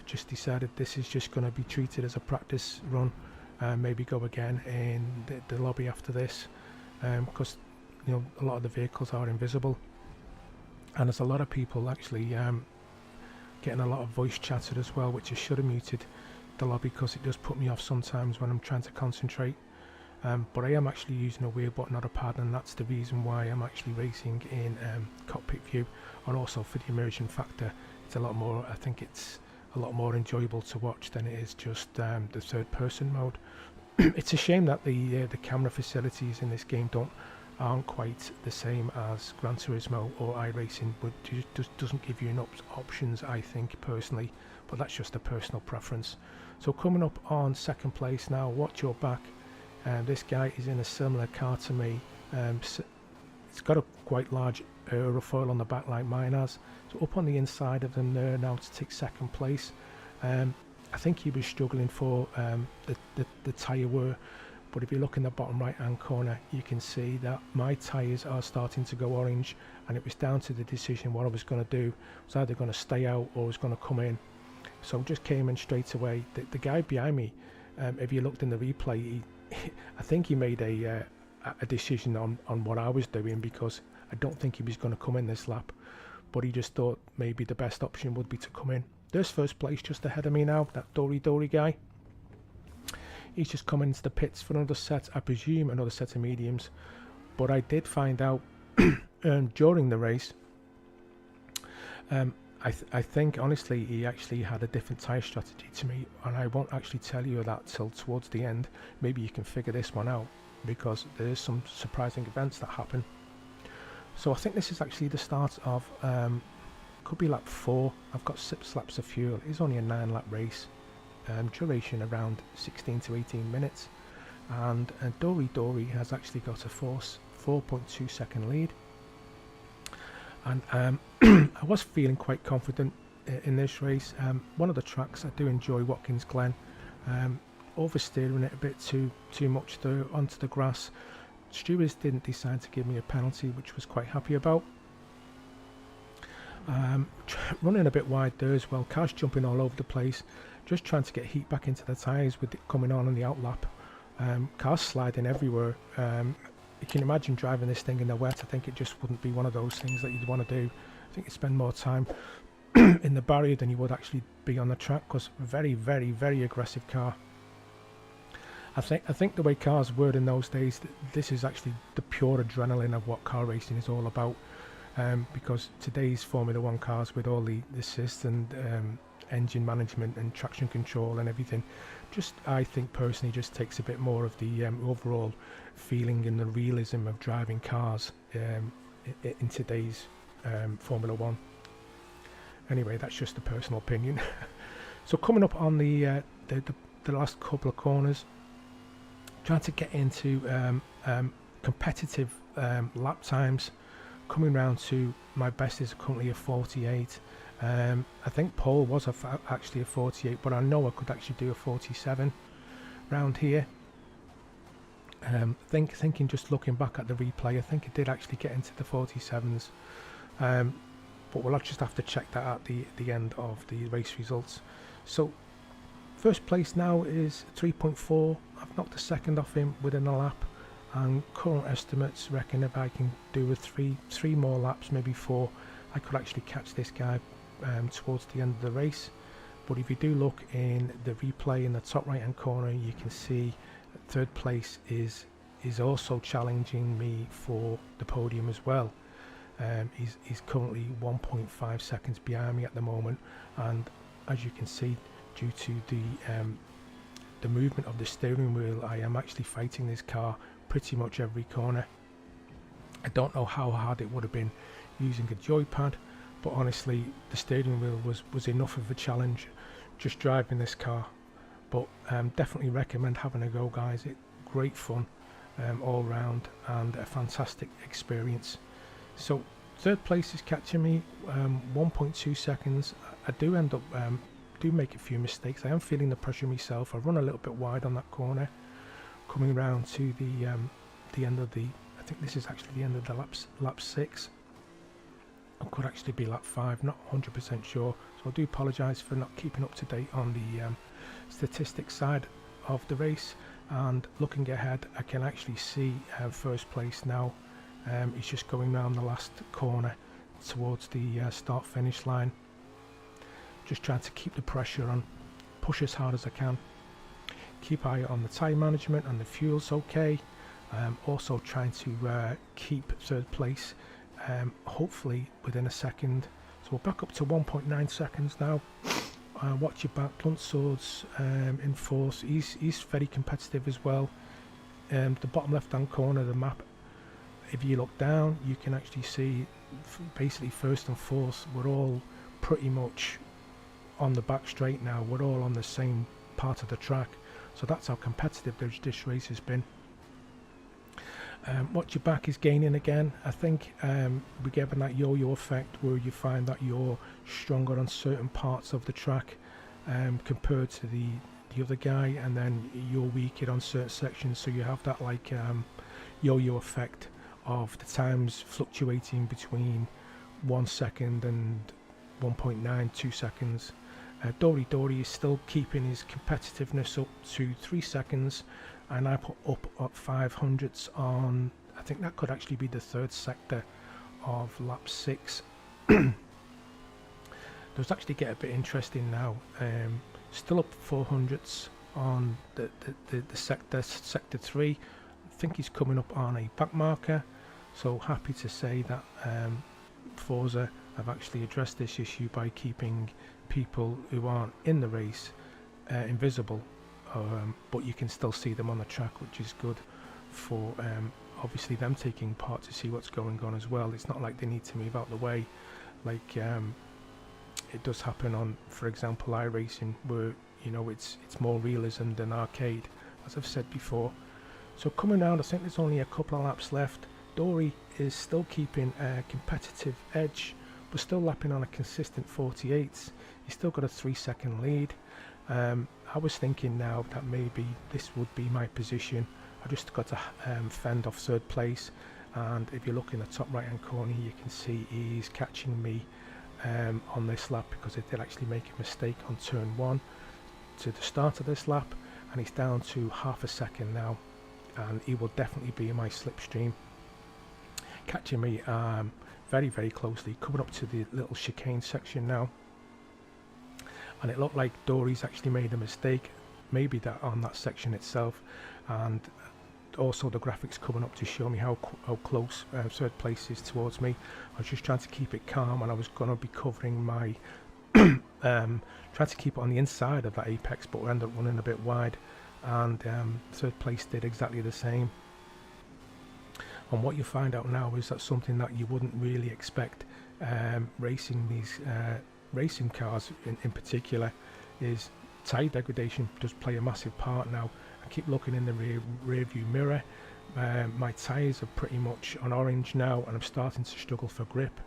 just decided this is just going to be treated as a practice run, and maybe go again in the lobby after this, because a lot of the vehicles are invisible, and there's a lot of people actually getting a lot of voice chatter as well, which I should have muted the lobby because it does put me off sometimes when I'm trying to concentrate. But I am actually using a wheel but not a pad, and that's the reason why I'm actually racing in cockpit view, and also for the immersion factor. It's a lot more, I think it's a lot more enjoyable to watch than it is just the third person mode. It's a shame that the camera facilities in this game aren't quite the same as Gran Turismo or iRacing, but just doesn't give you enough options, I think personally, but that's just a personal preference. So coming up on second place now, watch your back. This guy is in a similar car to me. It's got a quite large aerofoil on the back like mine has, so up on the inside of them there now to take second place. I think he was struggling for the tyre wear, but if you look in the bottom right hand corner you can see that my tyres are starting to go orange, and it was down to the decision what I was going to do. I was either going to stay out or I was going to come in, so I just came in straight away. The guy behind me, if you looked in the replay, I think he made a decision on what I was doing, because I don't think he was going to come in this lap, but he just thought maybe the best option would be to come in. There's first place just ahead of me now, that Dory guy. He's just coming into the pits for another set, I presume another set of mediums, but I did find out during the race, I think honestly he actually had a different tyre strategy to me, and I won't actually tell you that till towards the end. Maybe you can figure this one out, because there is some surprising events that happen. So I think this is actually the start of could be lap 4. I've got 6 laps of fuel. It's only a 9 lap race, duration around 16 to 18 minutes, and Dory has actually got a 4.2 second lead, and I was feeling quite confident in this race. One of the tracks I do enjoy, Watkins Glen, oversteering it a bit too much there onto the grass. Stewards didn't decide to give me a penalty, which was quite happy about. Running a bit wide there as well, cars jumping all over the place, just trying to get heat back into the tyres with it coming on in the outlap. Cars sliding everywhere. You can imagine driving this thing in the wet. I think it just wouldn't be one of those things that you'd want to do. I think you'd spend more time in the barrier than you would actually be on the track, because very aggressive car. I think the way cars were in those days, this is actually the pure adrenaline of what car racing is all about, because today's Formula 1 cars with all the assists and engine management and traction control and everything, just I think personally just takes a bit more of the overall feeling and the realism of driving cars in today's Formula 1. Anyway, that's just a personal opinion. So coming up on the last couple of corners, trying to get into competitive lap times, coming round to my best is currently a 48. I think Paul was actually a 48, but I know I could actually do a 47 round here. Thinking just looking back at the replay, I think I did actually get into the 47s, but we'll just have to check that at the end of the race results. So first place now is 3.4. I've knocked a second off him within a lap, and current estimates reckon if I can do with three more laps, maybe 4, I could actually catch this guy towards the end of the race. But if you do look in the replay in the top right hand corner, you can see that third place is also challenging me for the podium as well. He's currently 1.5 seconds behind me at the moment, and as you can see, due to the movement of the steering wheel, I am actually fighting this car pretty much every corner. I don't know how hard it would have been using a joypad, but honestly the steering wheel was enough of a challenge just driving this car. But definitely recommend having a go, guys. Great fun all round, and a fantastic experience. So third place is catching me 1.2 seconds. I do end up do make a few mistakes. I am feeling the pressure myself. I run a little bit wide on that corner, coming round to the end of the, I think this is actually the end of the lap 6. It could actually be lap 5, not 100% sure, so I do apologise for not keeping up to date on the statistics side of the race. And looking ahead, I can actually see first place now. He's just going round the last corner towards the start finish line. just trying to keep the pressure on, push as hard as I can, keep eye on the tyre management and the fuel's okay. Also trying to keep third place, hopefully within a second. So we're back up to 1.9 seconds now. Watch your back, Blunt Swords in fourth. He's very competitive as well. The bottom left hand corner of the map, if you look down, you can actually see basically first and fourth, we're all pretty much on the back straight now. We're all on the same part of the track, so that's how competitive this race has been. Watch your back is gaining again. I think we're getting that yo-yo effect where you find that you're stronger on certain parts of the track compared to the other guy, and then you're weaker on certain sections, so you have that like yo-yo effect of the times fluctuating between 1 second and 1.92 seconds. Dory is still keeping his competitiveness up to 3 seconds, and I put up at 500ths on, I think that could actually be the third sector of lap 6. Does actually get a bit interesting now. Still up 400ths on the sector 3. I think he's coming up on a back marker, so happy to say that Forza have actually addressed this issue by keeping people who aren't in the race invisible, but you can still see them on the track, which is good for obviously them taking part to see what's going on as well. It's not like they need to move out the way like it does happen on, for example, iRacing, where you know it's more realism than arcade, as I've said before. So coming round, I think there's only a couple of laps left. Dory is still keeping a competitive edge, but still lapping on a consistent 48s. He's still got a 3-second lead. I was thinking now that maybe this would be my position. I just got to fend off third place, and if you look in the top right hand corner, you can see he's catching me on this lap, because I did actually make a mistake on turn 1 to the start of this lap, and he's down to half a second now, and he will definitely be in my slipstream, catching me very closely, coming up to the little chicane section now. And it looked like Dory's actually made a mistake, maybe that on that section itself, and also the graphics coming up to show me how close third place is towards me. I was just trying to keep it calm, and I was going to be covering my trying to keep it on the inside of that apex, but we ended up running a bit wide, and third place did exactly the same. And what you find out now is that something that you wouldn't really expect racing these racing cars in particular is tyre degradation does play a massive part now. I keep looking in the rear view mirror. My tyres are pretty much on orange now, and I'm starting to struggle for grip.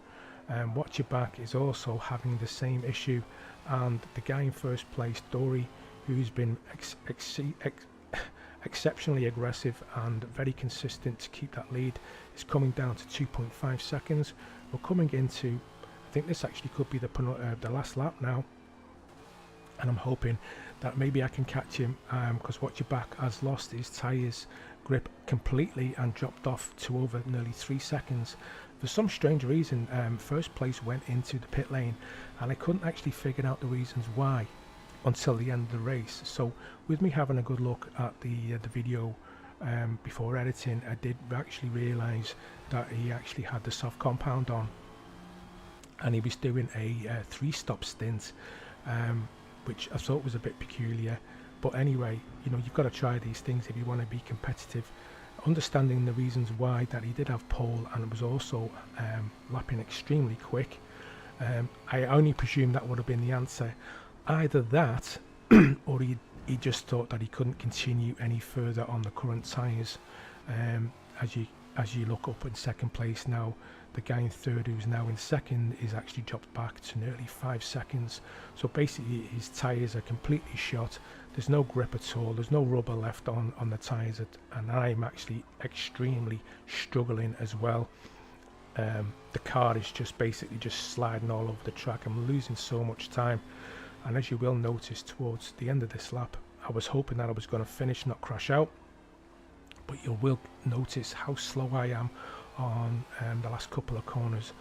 Watch Your Back is also having the same issue, and the guy in first place, Dory, who's been exceptionally aggressive and very consistent to keep that lead, is coming down to 2.5 seconds. We're coming into, I think this actually could be the last lap now, and I'm hoping that maybe I can catch him, because Watch Your Back has lost his tyres grip completely and dropped off to over nearly 3 seconds. For some strange reason, first place went into the pit lane, and I couldn't actually figure out the reasons why until the end of the race. So with me having a good look at the video before editing, I did actually realise that he actually had the soft compound on, and he was doing a 3-stop stint, which I thought was a bit peculiar. But anyway, you know, you've got to try these things if you want to be competitive. Understanding the reasons why that he did have pole, and was also lapping extremely quick, I only presume that would have been the answer. Either that or he just thought that he couldn't continue any further on the current tyres. As you look up in second place now, the guy in third, who's now in second, is actually dropped back to nearly 5 seconds. So basically his tyres are completely shot. There's no grip at all, there's no rubber left on the tyres, and I'm actually extremely struggling as well. The car is just basically just sliding all over the track. I'm losing so much time, and as you will notice towards the end of this lap, I was hoping that I was going to finish, not crash out, but you will notice how slow I am on the last couple of corners.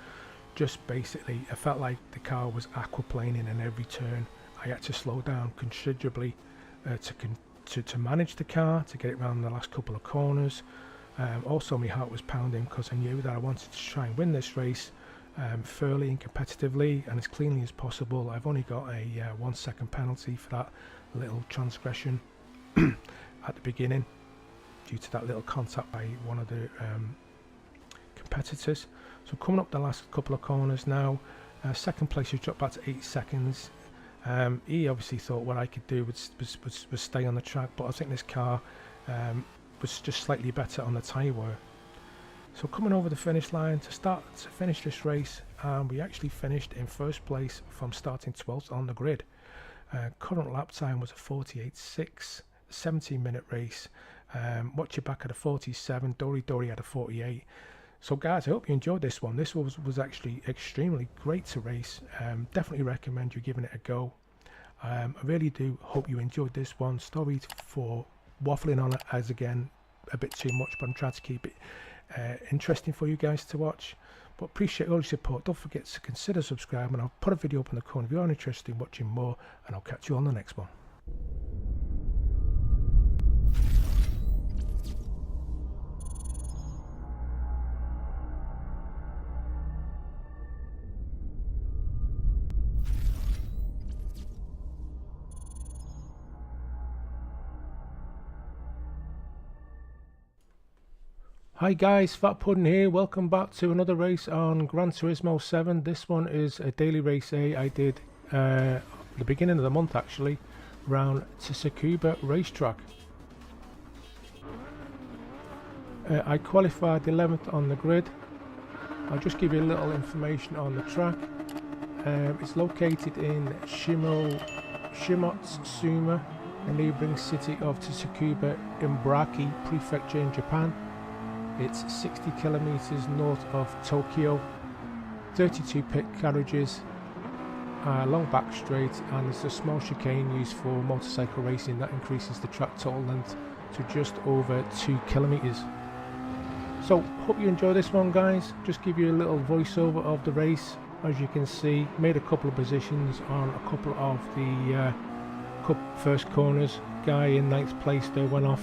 just basically, I felt like the car was aquaplaning in every turn. I had to slow down considerably to manage the car, to get it around the last couple of corners. Also my heart was pounding because I knew that I wanted to try and win this race fairly and competitively and as cleanly as possible. I've only got a 1 second penalty for that little transgression at the beginning due to that little contact by one of the competitors. So coming up the last couple of corners now, second place has dropped back to 8 seconds. He obviously thought what I could do was stay on the track, but I think this car was just slightly better on the tyre wear. So coming over the finish line to finish this race, we actually finished in first place from starting 12th on the grid. Current lap time was a 48.6, 17-minute race. Watch your back at a 47, Dory had a 48. So guys, I hope you enjoyed this one. This was actually extremely great to race. Definitely recommend you giving it a go. I really do hope you enjoyed this one. Sorry for waffling on it as again a bit too much, but I'm trying to keep it interesting for you guys to watch. But appreciate all your support. Don't forget to consider subscribing, and I'll put a video up in the corner if you are interested in watching more, and I'll catch you on the next one. Hi guys, Fat Pudding here. Welcome back to another race on Gran Turismo 7. This one is a daily race A I did the beginning of the month actually, around Tsukuba racetrack. I qualified 11th on the grid. I'll just give you a little information on the track. It's located in Shimotsuma, a neighbouring city of Tsukuba in Ibaraki Prefecture in Japan. It's 60 kilometers north of Tokyo, 32 pit carriages, long back straight, and there's a small chicane used for motorcycle racing that increases the track total length to just over 2 kilometers. So hope you enjoy this one guys. Just give you a little voiceover of the race. As you can see, made a couple of positions on a couple of the first corners. Guy in 9th place there went off.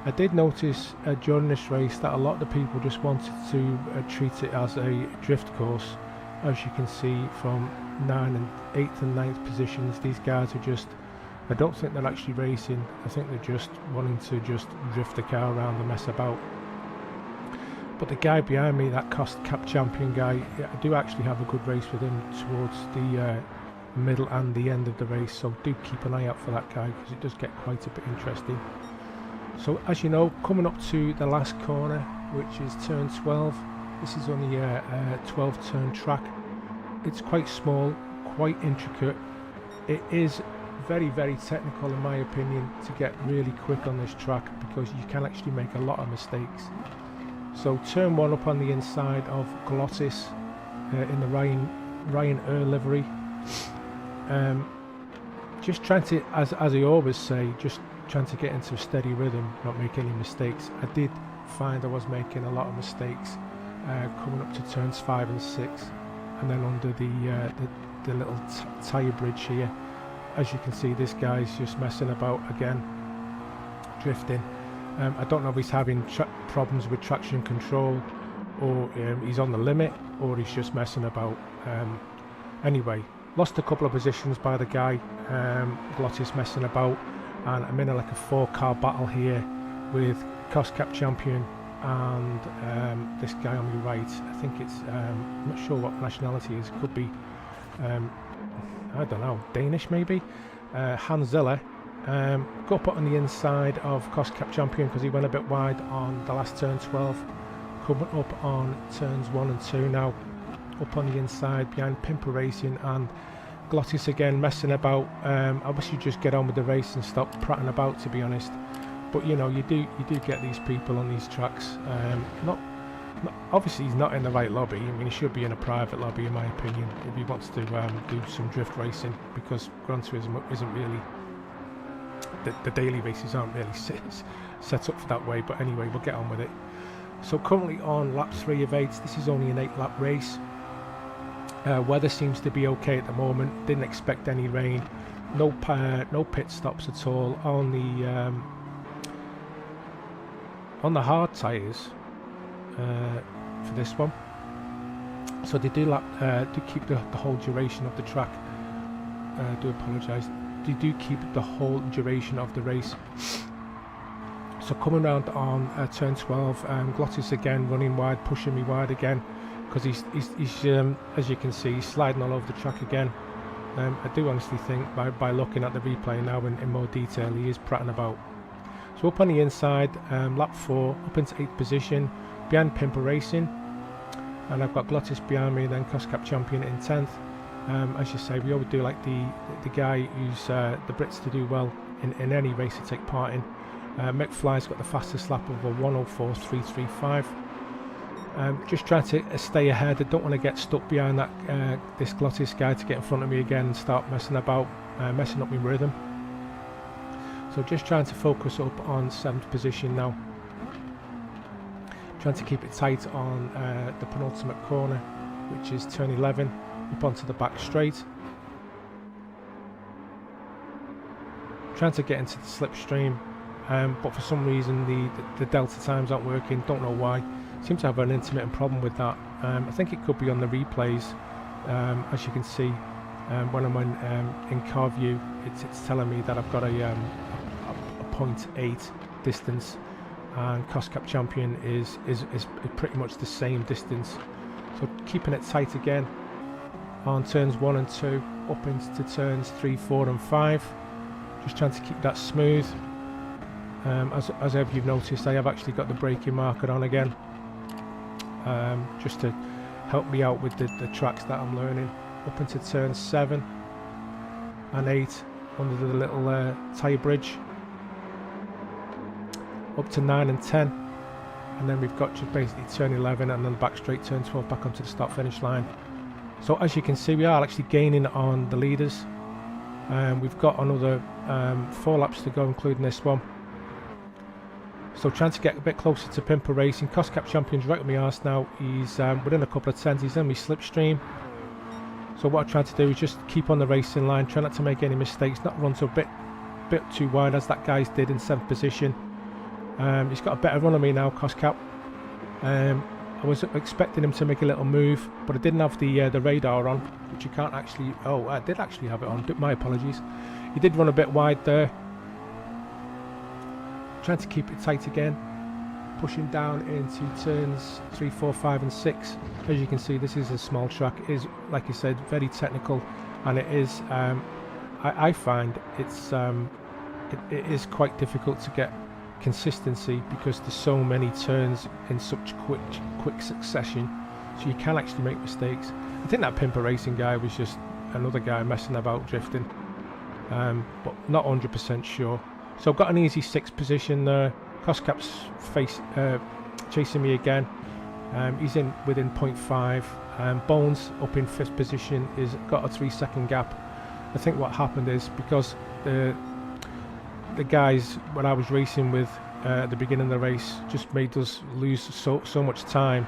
I did notice during this race that a lot of the people just wanted to treat it as a drift course. As you can see from 8th and 9th positions, these guys are just, I don't think they're actually racing. I think they're just wanting to just drift the car around and mess about. But the guy behind me, that cost cap champion guy, I do actually have a good race with him towards the middle and the end of the race, so do keep an eye out for that guy because it does get quite a bit interesting. So as you know, coming up to the last corner, which is turn 12, this is only a 12 turn track. It's quite small, quite intricate. It is very, very technical in my opinion to get really quick on this track because you can actually make a lot of mistakes. So turn 1 up on the inside of Glottis in the Ryan livery. Just trying to, as I always say, just trying to get into a steady rhythm, not make any mistakes. I did find I was making a lot of mistakes coming up to turns 5 and 6, and then under the little tyre bridge here. As you can see, this guy's just messing about again, drifting. I don't know if he's having problems with traction control, or he's on the limit, or he's just messing about. Anyway, lost a couple of positions by the guy, Glottis messing about. And I'm in like a 4-car battle here with cost cap champion and this guy on my right. I think it's I'm not sure what nationality it is. It could be I don't know, Danish maybe. Hans Ziller got put on the inside of cost cap champion because he went a bit wide on the last turn 12. Coming up on turns 1 and 2 now, up on the inside behind Pimper Racing and Glottis again messing about. I wish you'd just get on with the race and stop prattling about, to be honest. But you know, you do get these people on these tracks. Obviously he's not in the right lobby. I mean, he should be in a private lobby, in my opinion, if he wants to do some drift racing, because Gran Turismo isn't really, the daily races aren't really set up for that way. But anyway, we'll get on with it. So currently on lap 3 of 8. This is only an 8-lap race. Weather seems to be okay at the moment. Didn't expect any rain. No pit stops at all on the hard tyres for this one. So they do keep the whole duration of the track. Do apologise. They do keep the whole duration of the race. So coming round on turn 12, Glottis again running wide, pushing me wide again, because he's as you can see, he's sliding all over the track again. I do honestly think by looking at the replay now in more detail, he is prattling about. So up on the inside, lap 4, up into 8th position, behind Pimper Racing, and I've got Glottis behind me, then Coscap Champion in 10th. As you say, we always do like the guy who's the Brits to do well in any race to take part in. McFly's got the fastest lap of a 1:04.335. Just trying to stay ahead. I don't want to get stuck behind that this Glottis guy to get in front of me again and start messing up my rhythm. So just trying to focus up on 7th position now. Trying to keep it tight on the penultimate corner, which is turn 11, up onto the back straight. Trying to get into the slipstream, but for some reason the delta times aren't working. Don't know why. Seem to have an intermittent problem with that. I think it could be on the replays. As you can see, when I'm in car view, it's telling me that I've got a 0.8 distance, and Coscap Champion is pretty much the same distance. So keeping it tight again on turns 1 and 2, up into turns 3, 4 and 5. Just trying to keep that smooth. As you've noticed, I have actually got the braking marker on again, just to help me out with the tracks that I'm learning. Up into turns 7 and 8 under the little tyre bridge. Up to 9 and 10, and then we've got just basically turn 11 and then back straight turn 12 back onto the start finish line. So as you can see, we are actually gaining on the leaders. We've got another 4 laps to go, including this one. So trying to get a bit closer to Pimper Racing. Coscap Champion's right with my arse now. He's within a couple of tenths. He's in my slipstream. So what I try to do is just keep on the racing line, try not to make any mistakes, not run so a bit too wide as that guy's did in 7th position. He's got a better run on me now, Coscap. I was expecting him to make a little move, but I didn't have the radar on, which you can't actually. Oh, I did actually have it on. My apologies. He did run a bit wide there. Trying to keep it tight again, pushing down into turns 3, 4, 5 and 6. As you can see, this is a small track. It is, like I said, very technical, and it is. I find it is quite difficult to get consistency because there's so many turns in such quick succession, so you can actually make mistakes. I think that Pimper Racing guy was just another guy messing about drifting, but not 100% sure. So I've got an easy 6th position there. Coscap's chasing me again. He's in within 0.5. Bones up in 5th position is got a 3-second gap. I think what happened is because the guys when I was racing with at the beginning of the race just made us lose so much time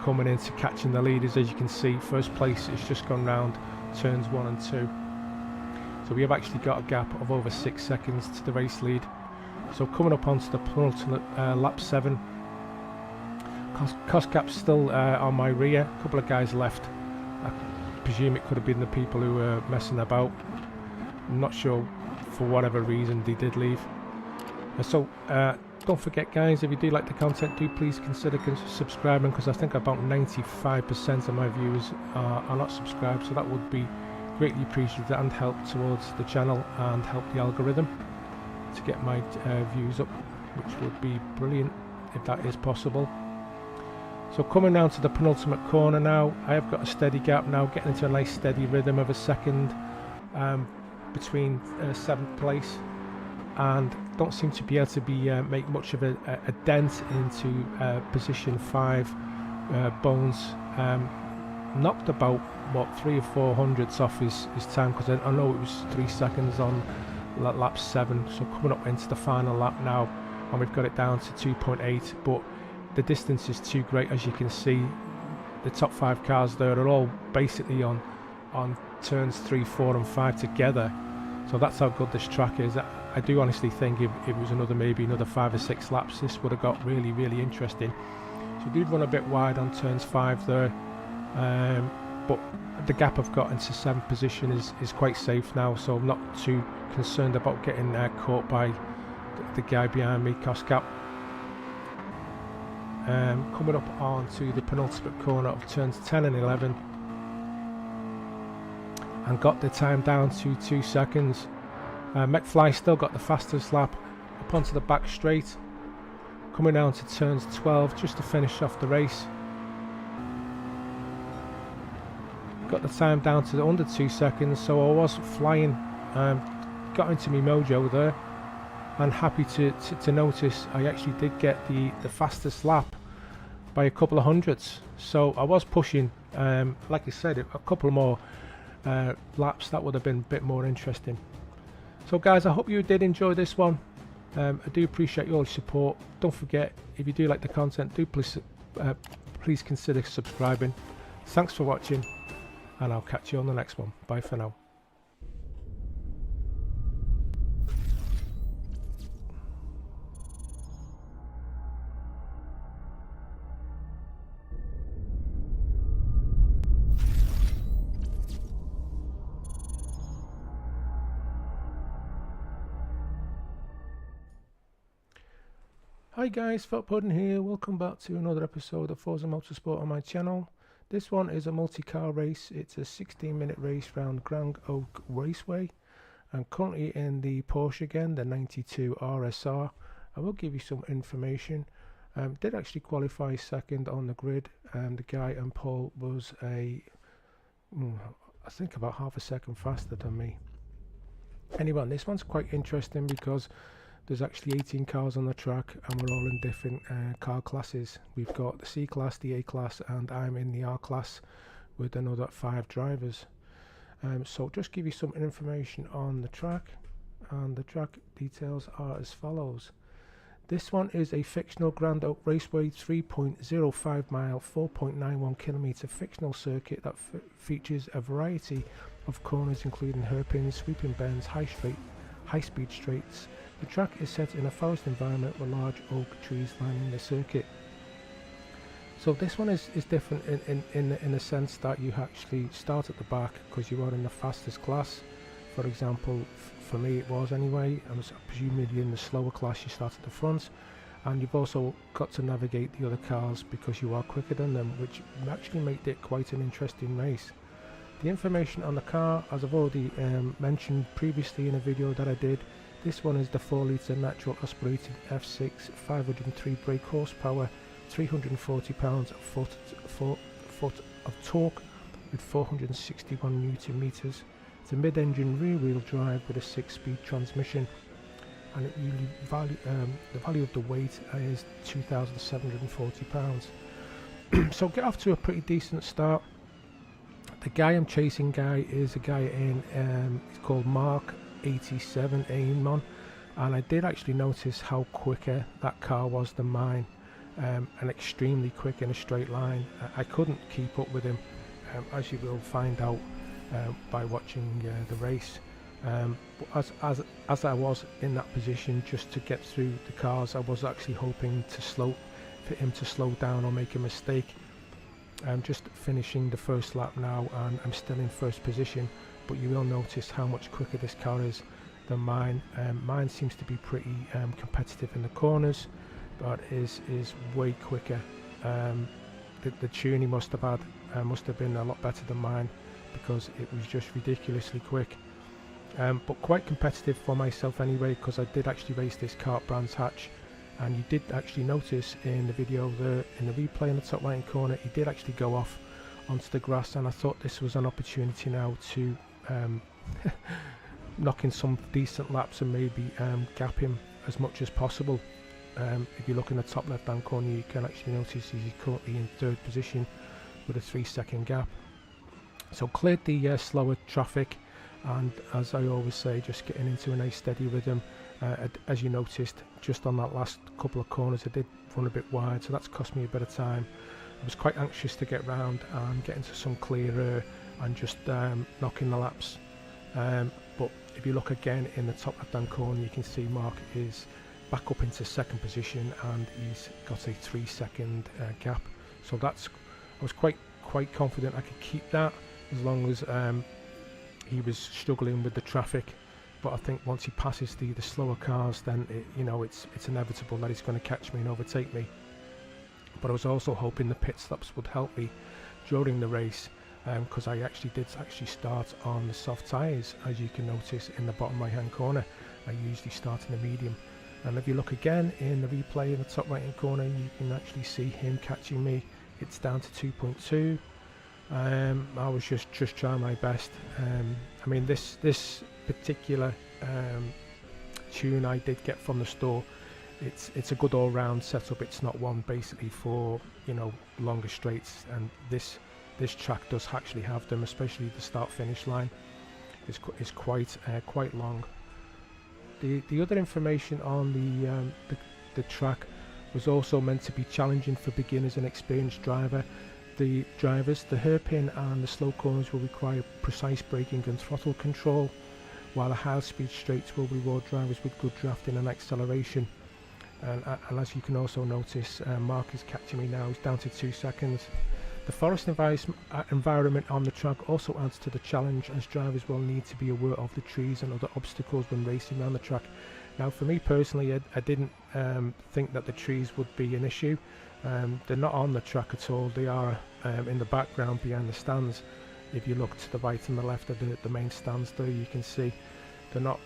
coming into catching the leaders. As you can see, first place is just gone round turns 1 and 2. So we have actually got a gap of over 6 seconds to the race lead. So coming up onto the penultimate lap 7. Coscap's still on my rear. A couple of guys left. I presume it could have been the people who were messing about. I'm not sure, for whatever reason they did leave. So don't forget, guys, if you do like the content, do please consider subscribing, because I think about 95% of my viewers are not subscribed, so that would be greatly appreciated and help towards the channel and help the algorithm to get my views up, which would be brilliant if that is possible. So coming down to the penultimate corner now, I have got a steady gap now, getting into a nice steady rhythm of a second between 7th place, and don't seem to be able to make much of a dent into position 5. Bones knocked about 3 or 4 hundredths off his time, because I know it was 3 seconds on lap 7. So coming up into the final lap now, and we've got it down to 2.8, but the distance is too great. As you can see, the top 5 cars there are all basically on turns 3, 4 and 5 together. So that's how good this track is. I do honestly think if it was maybe another 5 or 6 laps, this would have got really, really interesting. So we did run a bit wide on turns 5 there, but the gap I've got into 7th position is quite safe now, so I'm not too concerned about getting caught by the guy behind me, Koskap. Coming up onto the penultimate corner of turns 10 and 11, and got the time down to 2 seconds. McFly still got the fastest lap up onto the back straight, coming down to turns 12 just to finish off the race. Got the time down to under 2 seconds, so I was flying, got into my mojo there, and happy to notice I actually did get the fastest lap by a couple of hundredths. So I was pushing, like I said, a couple more laps. That would have been a bit more interesting. So guys, I hope you did enjoy this one. I do appreciate your support. Don't forget, if you do like the content, do please consider subscribing. Thanks for watching, and I'll catch you on the next one. Bye for now. Hi guys, Fat Pudding here. Welcome back to another episode of Forzamotorsport on my channel. This one is a multi-car race. It's a 16-minute race round Grand Oak Raceway. I'm currently in the Porsche again, the 92 RSR. I will give you some information. Did actually qualify second on the grid. The guy and Paul was I think about half a second faster than me. Anyway, this one's quite interesting because there's actually 18 cars on the track, and we're all in different car classes. We've got the C class, the A class, and I'm in the R class with another 5 drivers. So just give you some information on the track, and the track details are as follows. This one is a fictional Grand Oak Raceway 3.05 mile, 4.91 kilometre fictional circuit that features a variety of corners including hairpins, sweeping bends, high-speed straights. The track is set in a forest environment with large oak trees lining the circuit. So this one is different in the sense that you actually start at the back because you are in the fastest class. For example, for me it was anyway. I was presumably in the slower class, you start at the front, and you've also got to navigate the other cars because you are quicker than them, which actually made it quite an interesting race. The information on the car, as I've already mentioned previously in a video that I did, this one is the 4 litre natural aspirated F6, 503 brake horsepower, 340 pounds-foot of torque with 461 newton meters. It's a mid-engine rear-wheel drive with a 6-speed transmission, and the value of the weight is 2,740 pounds. So get off to a pretty decent start. The guy I'm chasing is a guy in, it's called Mark 87 Aimon, and I did actually notice how quicker that car was than mine, and extremely quick in a straight line. I couldn't keep up with him, as you will find out by watching the race. But as I was in that position just to get through the cars, I was actually hoping for him to slow down or make a mistake. I'm just finishing the first lap now, and I'm still in first position, but you will notice how much quicker this car is than mine. Mine seems to be pretty competitive in the corners, but is way quicker. The tune he must have had must have been a lot better than mine because it was just ridiculously quick. But quite competitive for myself anyway, because I did actually race this car at Brands Hatch, and you did actually notice in the video there, in the replay in the top right hand corner, he did actually go off onto the grass, and I thought this was an opportunity now to knock in some decent laps and maybe gap him as much as possible. If you look in the top left hand corner, you can actually notice he's currently in 3rd position with a 3-second gap. So cleared the slower traffic, and as I always say, just getting into a nice steady rhythm. As you noticed, just on that last couple of corners I did run a bit wide, so that's cost me a bit of time. I was quite anxious to get round and get into some clear air and just knocking the laps. But if you look again in the top left hand corner, you can see Mark is back up into second position and he's got a 3-second gap. So I was quite confident I could keep that as long as he was struggling with the traffic. But I think once he passes the slower cars, then it's inevitable that he's going to catch me and overtake me. But I was also hoping the pit stops would help me during the race, because I did start on the soft tyres, as you can notice in the bottom right hand corner. I usually start in the medium, and if you look again in the replay in the top right hand corner, you can actually see him catching me. It's down to 2.2. I was just trying my best. I mean, this particular tune I did get from the store, it's a good all-round setup. It's not one basically for longer straights, and this track does actually have them, especially the start-finish line is quite long. The other information on the track was also meant to be challenging for beginners and experienced drivers. The hairpin and the slow corners will require precise braking and throttle control, while the high speed straights will reward drivers with good drafting and acceleration. And as you can also notice, Mark is catching me now. He's down to 2 seconds. The forest environment on the track also adds to the challenge, as drivers will need to be aware of the trees and other obstacles when racing around the track. Now, for me personally, I didn't think that the trees would be an issue. They're not on the track at all. They are in the background behind the stands. If you look to the right and the left of the main stands there, you can see they're not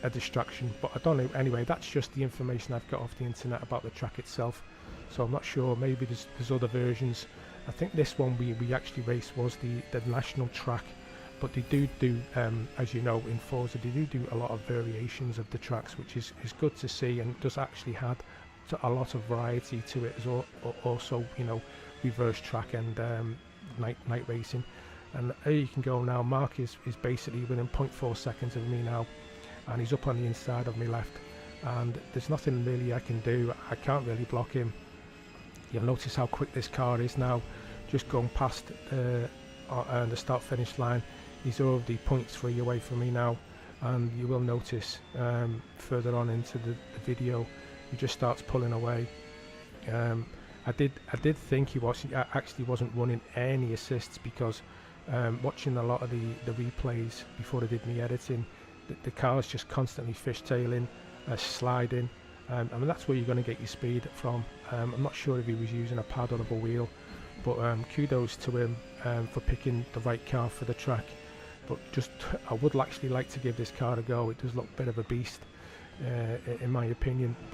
a distraction. But I don't know. Anyway, that's just the information I've got off the internet about the track itself. So I'm not sure. Maybe there's other versions. I think this one we actually raced was the national track. But they do as you know, in Forza, they do a lot of variations of the tracks, which is good to see, and does actually have a lot of variety to it as well. Also, reverse track and night racing. And there you can go now. Mark is basically within 0.4 seconds of me now, and he's up on the inside of me left, and there's nothing really I can do. I can't really block him. You'll notice how quick this car is now, just going past the start finish line. He's already 0.3 away from me now, and you will notice further on into the video he just starts pulling away. I did think he actually wasn't running any assists, because watching a lot of the replays before I did my editing, the car's just constantly fishtailing, sliding. I mean, that's where you're going to get your speed from. I'm not sure if he was using a pad or a wheel, but kudos to him for picking the right car for the track. But I would actually like to give this car a go. It does look a bit of a beast, in my opinion. But